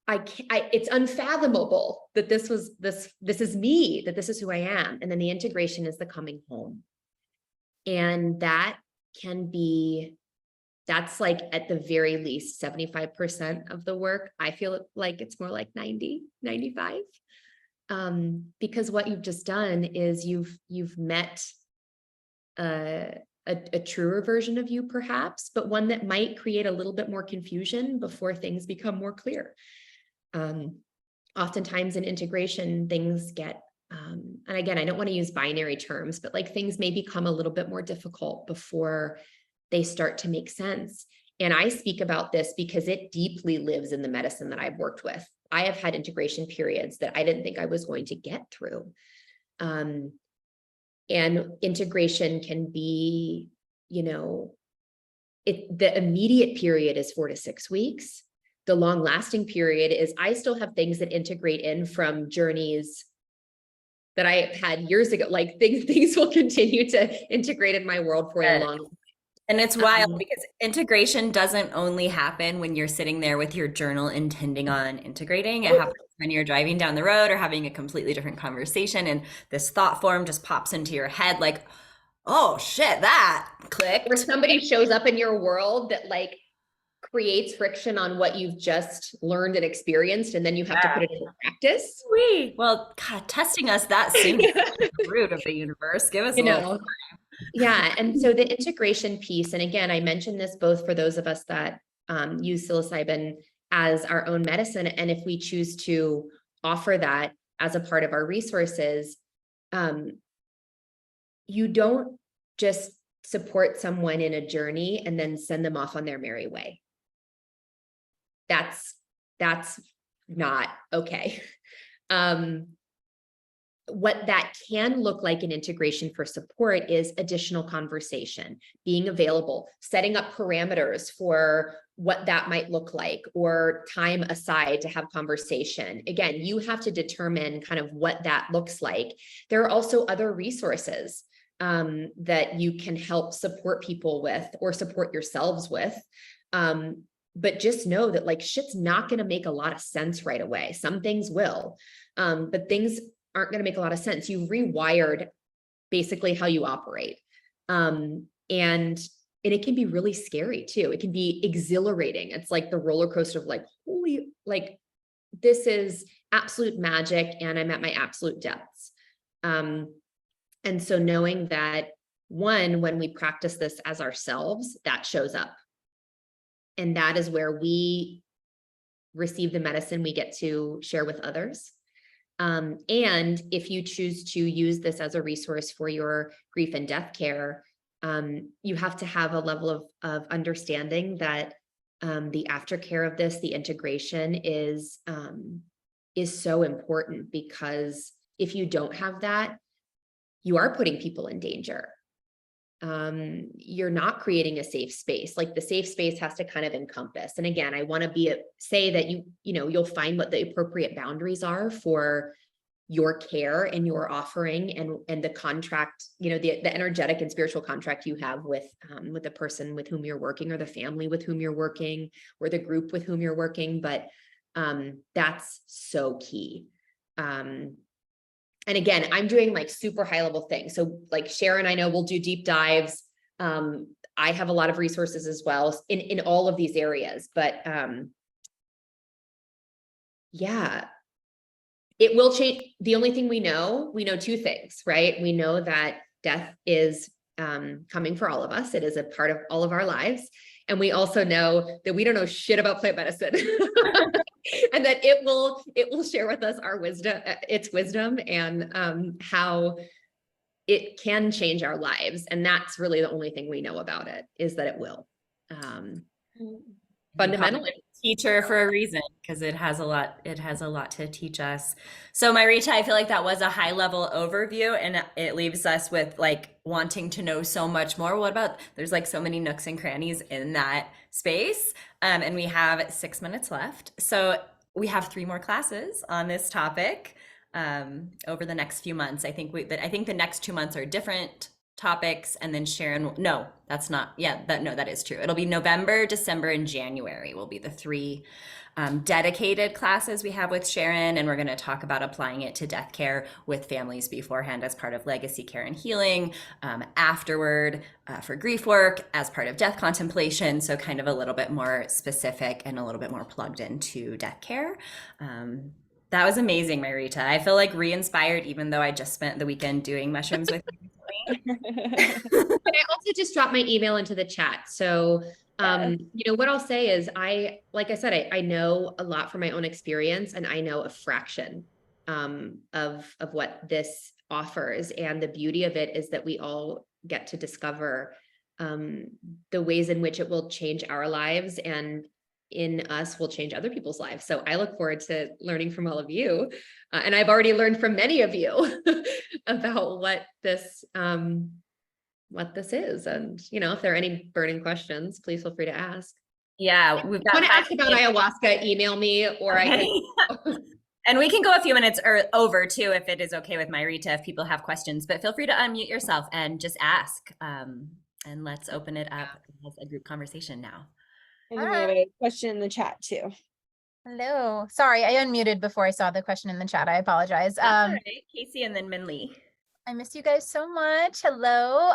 it's unfathomable that this is me, that this is who I am. And then the integration is the coming home. And that's like at the very least 75% of the work. I feel like it's more like 90, 95. Because what you've just done is you've met a truer version of you, perhaps, but one that might create a little bit more confusion before things become more clear. Oftentimes in integration, things get, and again, I don't want to use binary terms, but like things may become a little bit more difficult before they start to make sense. And I speak about this because it deeply lives in the medicine that I've worked with. I have had integration periods that I didn't think I was going to get through. And integration can be, the immediate period is 4 to 6 weeks. The long lasting period is I still have things that integrate in from journeys that I had years ago. Like things will continue to integrate in my world for a long time. And it's wild because integration doesn't only happen when you're sitting there with your journal intending on integrating. It happens when you're driving down the road or having a completely different conversation and this thought form just pops into your head like, oh shit, that clicked. Or somebody shows up in your world that like creates friction on what you've just learned and experienced, and then you have to put it into practice. Well, God, testing us, that seems the root of the universe. Give us a little time. Yeah. And so the integration piece, and again, I mentioned this both for those of us that use psilocybin as our own medicine, and if we choose to offer that as a part of our resources, you don't just support someone in a journey and then send them off on their merry way. That's not okay. What that can look like in integration for support is additional conversation, being available, setting up parameters for what that might look like, or time aside to have conversation. Again, you have to determine kind of what that looks like. There are also other resources that you can help support people with or support yourselves with. But just know that like shit's not going to make a lot of sense right away. Some things will, but things aren't going to make a lot of sense. You've rewired basically how you operate. And it can be really scary too. It can be exhilarating. It's like the roller coaster of like, holy, like this is absolute magic and I'm at my absolute depths. And so knowing that, one, when we practice this as ourselves, that shows up. And that is where we receive the medicine we get to share with others. And if you choose to use this as a resource for your grief and death care, you have to have a level of understanding that the aftercare of this, the integration is so important, because if you don't have that, you are putting people in danger. You're not creating a safe space. Like, the safe space has to kind of encompass. And again, I want to say that you'll find what the appropriate boundaries are for your care and your offering, and the contract, the energetic and spiritual contract you have with the person with whom you're working, or the family with whom you're working, or the group with whom you're working. But that's so key. And again, I'm doing like super high level things. So like Sharon, I know we'll do deep dives. I have a lot of resources as well in all of these areas, but yeah, it will change. The only thing we know two things, right? We know that death is coming for all of us. It is a part of all of our lives. And we also know that we don't know shit about plant medicine. And that it will share with us its wisdom, and how it can change our lives. And that's really the only thing we know about it, is that it will. Fundamentally, teacher for a reason, because it has a lot to teach us. So Marita, I feel like that was a high level overview, and it leaves us with like wanting to know so much more. What about, there's like so many nooks and crannies in that space, and we have 6 minutes left, so we have 3 more classes on this topic over the next few months. I think the next 2 months are different topics, and then Sharon, no, that's not, that is true. It'll be November, December, and January will be the 3 dedicated classes we have with Sharon, and we're going to talk about applying it to death care with families beforehand as part of legacy care and healing, afterward for grief work as part of death contemplation, so kind of a little bit more specific and a little bit more plugged into death care. That was amazing, Marita. I feel like re-inspired, even though I just spent the weekend doing mushrooms with you. I also just dropped my email into the chat. So, what I'll say is like I said, I know a lot from my own experience, and I know a fraction of what this offers. And the beauty of it is that we all get to discover the ways in which it will change our lives, and in us will change other people's lives. So I look forward to learning from all of you. And I've already learned from many of you about what this is. And, if there are any burning questions, please feel free to ask. Yeah. We've got want to ask about ayahuasca, email me, or I can. And we can go a few minutes over too, if it is okay with Marita, if people have questions, but feel free to unmute yourself and just ask. And let's open it up as a group conversation now. And we have a question in the chat too. Hello. Sorry, I unmuted before I saw the question in the chat. I apologize. All right. Casey and then Minli. I miss you guys so much. Hello.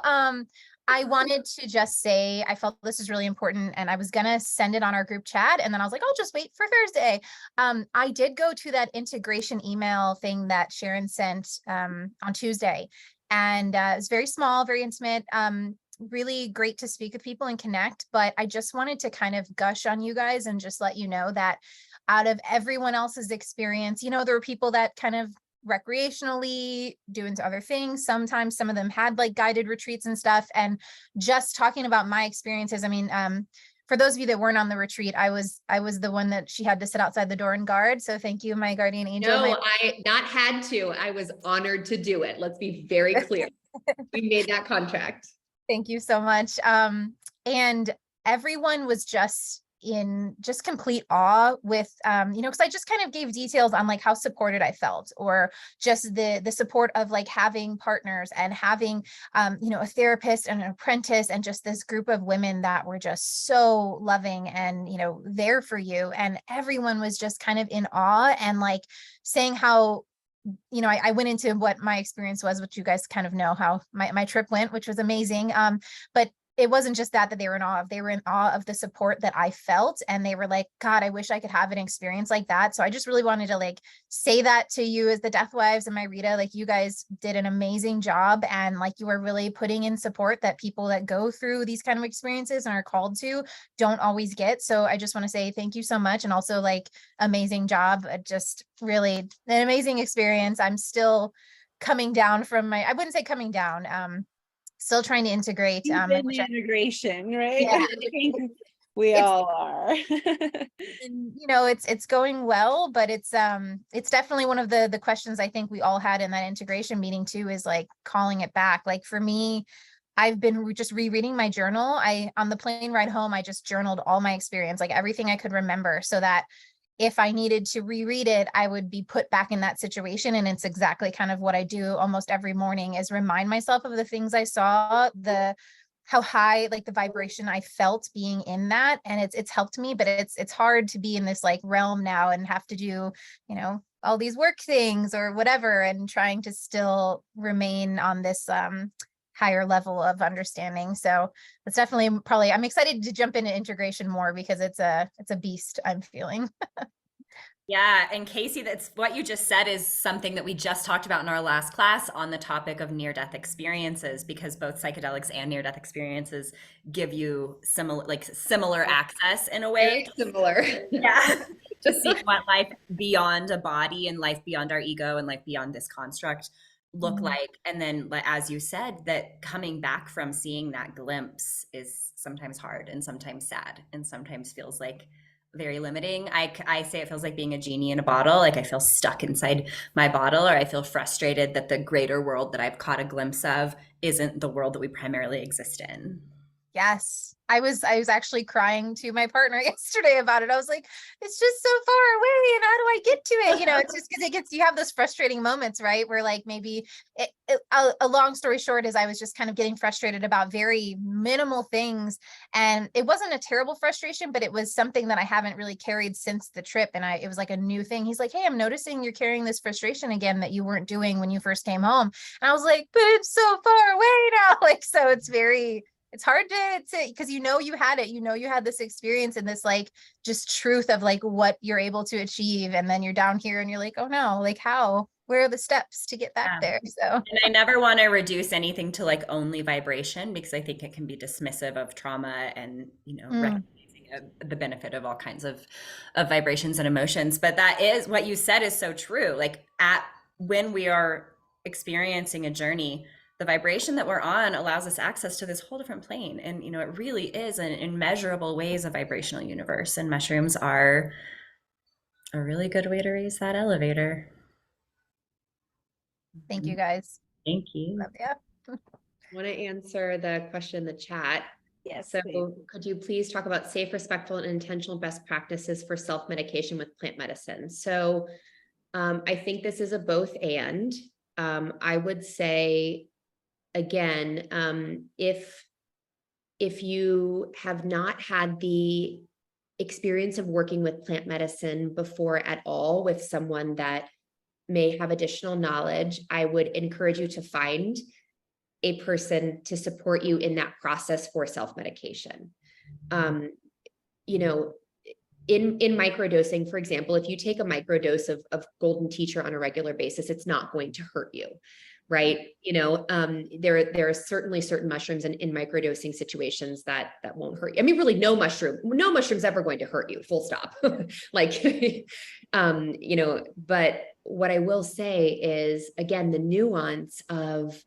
I wanted to just say I felt this is really important, and I was gonna send it on our group chat, and then I was like, I'll just wait for Thursday. I did go to that integration email thing that Sharon sent on Tuesday, and it's very small, very intimate. Really great to speak with people and connect, but I just wanted to kind of gush on you guys and just let you know that out of everyone else's experience, there were people that kind of recreationally doing other things. Sometimes some of them had like guided retreats and stuff. And just talking about my experiences, I mean, for those of you that weren't on the retreat, I was the one that she had to sit outside the door and guard. So thank you, my guardian angel. No, I not had to. I was honored to do it. Let's be very clear. We made that contract. Thank you so much. And everyone was just in complete awe with, because I just kind of gave details on like how supported I felt, or just the support of like having partners and having, a therapist and an apprentice, and just this group of women that were just so loving and, there for you. And everyone was just kind of in awe and like saying how, I went into what my experience was, which you guys kind of know how my trip went, which was amazing. But it wasn't just that they were in awe of, they were in awe of the support that I felt. And they were like, God, I wish I could have an experience like that. So I just really wanted to like say that to you as the Deathwives and my Rita, like you guys did an amazing job. And like, you are really putting in support that people that go through these kind of experiences and are called to don't always get. So I just want to say thank you so much. And also like amazing job. Just really an amazing experience. I'm still coming down from I wouldn't say coming down, still trying to integrate. Deep in the integration, right? Yeah. I think we It's- all are. and, you know, it's going well, but it's definitely one of the questions I think we all had in that integration meeting too, is like calling it back. Like for me, I've been just rereading my journal. On the plane ride home, I just journaled all my experience, like everything I could remember, so that if I needed to reread it, I would be put back in that situation. And it's exactly kind of what I do almost every morning, is remind myself of the things I saw, how high, like the vibration I felt being in that. And it's helped me, but it's hard to be in this like realm now and have to do, you know, all these work things or whatever, and trying to still remain on this higher level of understanding. So it's definitely probably, I'm excited to jump into integration more because it's a beast I'm feeling. Yeah, and Casey, that's what you just said is something that we just talked about in our last class on the topic of near-death experiences, because both psychedelics and near-death experiences give you similar access in a way. Very similar. Yeah, to see what life beyond a body and life beyond our ego and life beyond this construct look like. And then, as you said, that coming back from seeing that glimpse is sometimes hard and sometimes sad and sometimes feels like very limiting. I say it feels like being a genie in a bottle. Like I feel stuck inside my bottle, or I feel frustrated that the greater world that I've caught a glimpse of isn't the world that we primarily exist in. Yes. I was actually crying to my partner yesterday about it. I was like, it's just so far away, and how do I get to it? You know, it's just because you have those frustrating moments, right? Where like maybe a long story short is I was just kind of getting frustrated about very minimal things. And it wasn't a terrible frustration, but it was something that I haven't really carried since the trip. And it was like a new thing. He's like, hey, I'm noticing you're carrying this frustration again that you weren't doing when you first came home. And I was like, but it's so far away now. Like, so it's hard to because you had it, you had this experience and this like just truth of like what you're able to achieve, and then you're down here and you're like, oh no, like where are the steps to get back there? So, and I never want to reduce anything to like only vibration, because I think it can be dismissive of trauma and recognizing the benefit of all kinds of vibrations and emotions. But that is what you said is so true. Like when we are experiencing a journey, the vibration that we're on allows us access to this whole different plane. And, it really is an immeasurable ways a vibrational universe. And mushrooms are a really good way to raise that elevator. thank you guys. Thank you. Love ya. I want to answer the question in the chat. Yes. So please. could you please talk about safe, respectful, and intentional best practices for self-medication with plant medicine? So I think this is a both and. I would say, again, if you have not had the experience of working with plant medicine before at all with someone that may have additional knowledge, I would encourage you to find a person to support you in that process for self-medication. In microdosing, for example, if you take a microdose of golden teacher on a regular basis, it's not going to hurt you, right? There are certainly certain mushrooms in microdosing situations that won't hurt you. I mean, really, no mushroom's ever going to hurt you, full stop. Like, but what I will say is, again, the nuance of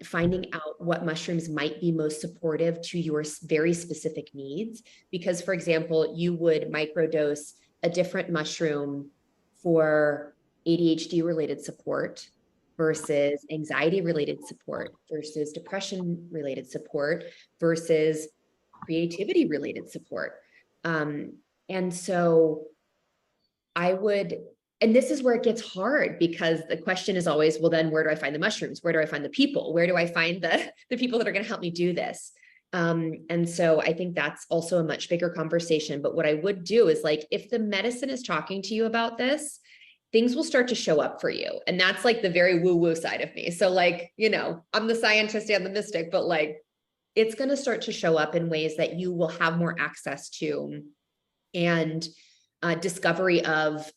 finding out what mushrooms might be most supportive to your very specific needs. Because, for example, you would microdose a different mushroom for ADHD related support versus anxiety related support versus depression related support versus creativity related support. And so I would, and this is where it gets hard, because the question is always, well, then where do I find the mushrooms? Where do I find the people? Where do I find the people that are going to help me do this? And so I think that's also a much bigger conversation. But what I would do is, like, if the medicine is talking to you about this, things will start to show up for you. And that's like the very woo-woo side of me. So, like, I'm the scientist and the mystic, but like, it's going to start to show up in ways that you will have more access to, and discovery of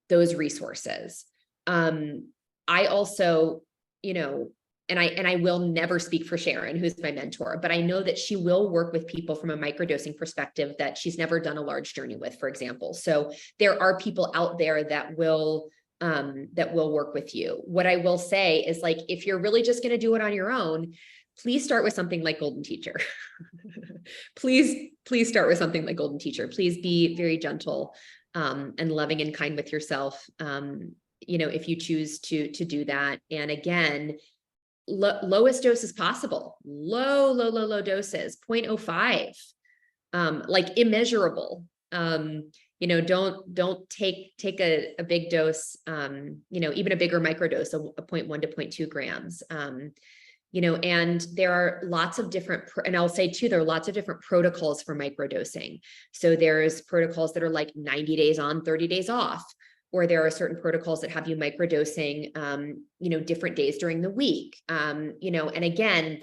those resources. I also, you know, and I will never speak for Sharon, who's my mentor, but I know that she will work with people from a microdosing perspective that she's never done a large journey with, for example. So there are people out there that will work with you. What I will say is, like, if you're really just going to do it on your own, please start with something like Golden Teacher. Please start with something like Golden Teacher. Please be very gentle and loving and kind with yourself. You know, if you choose to do that. And again, lowest doses possible, low doses, 0.05, like immeasurable. You know, don't take a big dose, you know, even a bigger microdose of 0.1 to 0.2 grams. You know, and there are lots of different, and I'll say too, there are lots of different protocols for microdosing. So there's protocols that are like 90 days on, 30 days off, or there are certain protocols that have you microdosing, you know, different days during the week. You know, and again,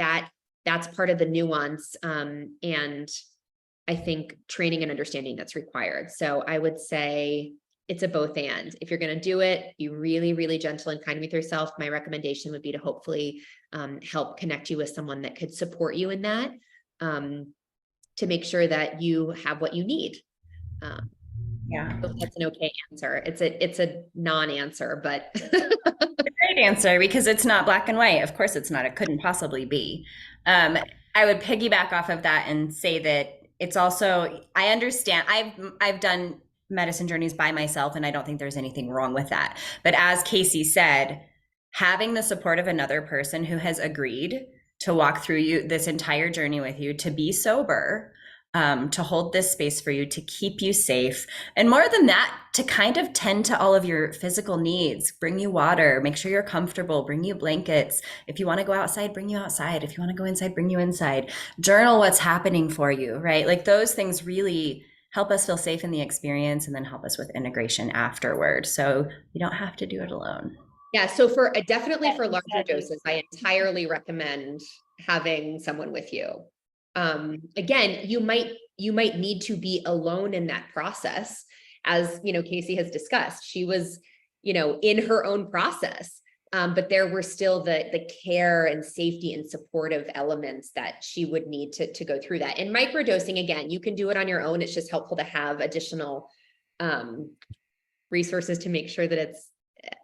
that's part of the nuance. And I think training and understanding that's required. So I would say it's a both and. If you're going to do it, be really, really gentle and kind with yourself. My recommendation would be to hopefully help connect you with someone that could support you in that, to make sure that you have what you need. Yeah. So that's an okay answer. It's a non-answer, but Great answer, because it's not black and white. Of course it's not. It couldn't possibly be. I would piggyback off of that and say that it's also, I understand, I've done medicine journeys by myself, and I don't think there's anything wrong with that. But as Casey said, having the support of another person who has agreed to walk through this entire journey with you, to be sober, to hold this space for you, to keep you safe. And more than that, to kind of tend to all of your physical needs, bring you water, make sure you're comfortable, bring you blankets. If you want to go outside, bring you outside. If you want to go inside, bring you inside. Journal what's happening for you, right? Like, those things really help us feel safe in the experience, and then help us with integration afterward. So you don't have to do it alone. yeah. So definitely for larger doses, I entirely recommend having someone with you. Again, you might need to be alone in that process. As you know, Casey has discussed, she was, you know, in her own process. But there were still the care and safety and supportive elements that she would need to go through that. And microdosing, again, you can do it on your own. It's just helpful to have additional resources to make sure that it's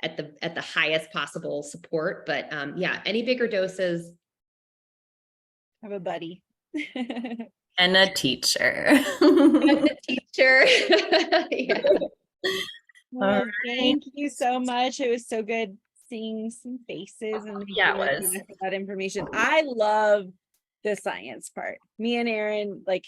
at the highest possible support. But yeah, any bigger doses. Have a buddy. And a teacher. And a teacher. Yeah. Well, thank you so much. It was so good seeing some faces, and Yeah, it was. that information. I love the science part. Me and Erin, like,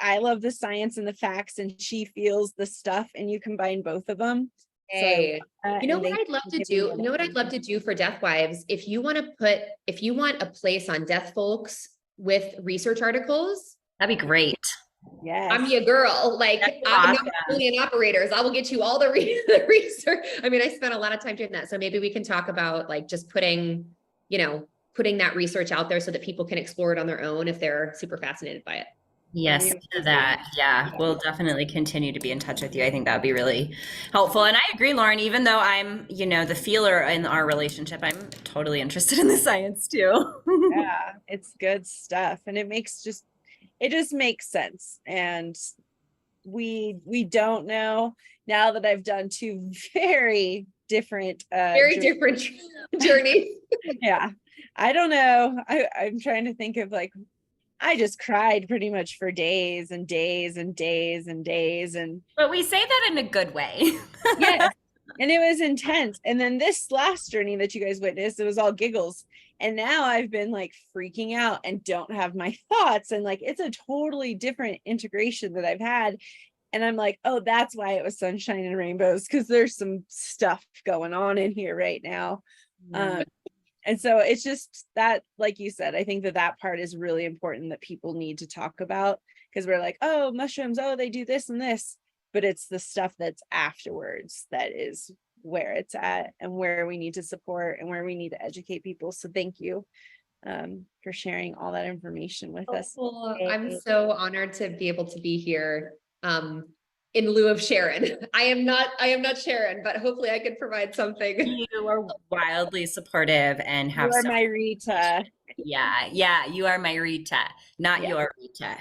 I love the science and the facts, and she feels the stuff, and you combine both of them. Hey, So, you know what I'd love to do? You know what I'd love to do for Deathwives? If you want a place on Death Folks with research articles, That'd be great. yes, I'm your girl. Like, That's I'm awesome. not only an operators. I will get you all the research. I mean, I spent a lot of time doing that. So maybe we can talk about, like, just putting that research out there so that people can explore it on their own if they're super fascinated by it. Yes, to that. Yeah, we'll definitely continue to be in touch with you. I think that would be really helpful. And I agree, Lauren, even though I'm, the feeler in our relationship, I'm totally interested in the science too. yeah, it's good stuff, and it just makes sense. And we don't know, now that I've done two very different Different journeys. yeah, I don't know. I'm trying to think of, like, I just cried pretty much for days and days and days and days. And But we say that in a good way. yes, and it was intense. And then this last journey that you guys witnessed, it was all giggles. And now I've been, like, freaking out and don't have my thoughts. And, like, it's a totally different integration that I've had. And I'm like, oh, that's why it was sunshine and rainbows, because there's some stuff going on in here right now. And so it's just that, like you said, I think that part is really important, that people need to talk about, because we're like, oh, mushrooms, oh, they do this and this, but it's the stuff that's afterwards that is where it's at, and where we need to support, and where we need to educate people. So thank you for sharing all that information with us. Well, today. I'm so honored to be able to be here in lieu of Sharon. I am not Sharon, but hopefully I can provide something. You are wildly supportive and have You are so my Rita. yeah, you are my Rita, not Yeah. your Rita. I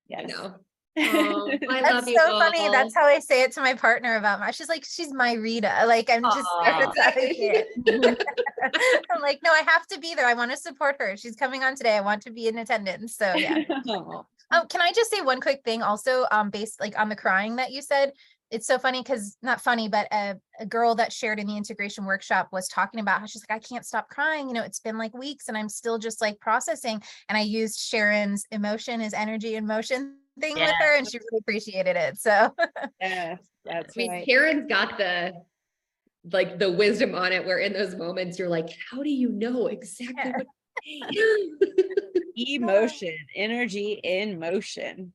Yes. know. Oh, I That's love you so funny. all. That's how I say it to my partner about my. She's like, she's my Rita. Like I'm just. Aw. That's how I say it. I'm like, no, I have to be there. I want to support her. She's coming on today. I want to be in attendance. So yeah. Oh, Can I just say one quick thing also, based like on the crying that you said? It's so funny because not funny, but a girl that shared in the integration workshop was talking about how she's like, I can't stop crying. You know, it's been like weeks and I'm still just like processing. And I used Sharon's emotion is energy in motion thing with her and she really appreciated it. So yes, that's I mean, right. Karen's got the wisdom on it, where in those moments you're like, how do you know exactly what to say? Emotion, energy in motion.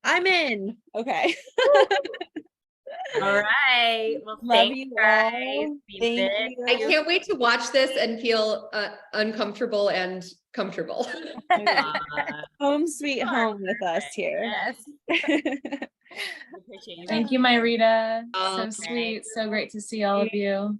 I'm in. Okay. All right. Well, Love thanks, you guys. all. You've Thank been- you. I can't wait to watch this and feel uncomfortable and comfortable. Home sweet You are home with us here. yes. Appreciate you. Thank you, my Rita. Oh, So sweet. So great to see all of you.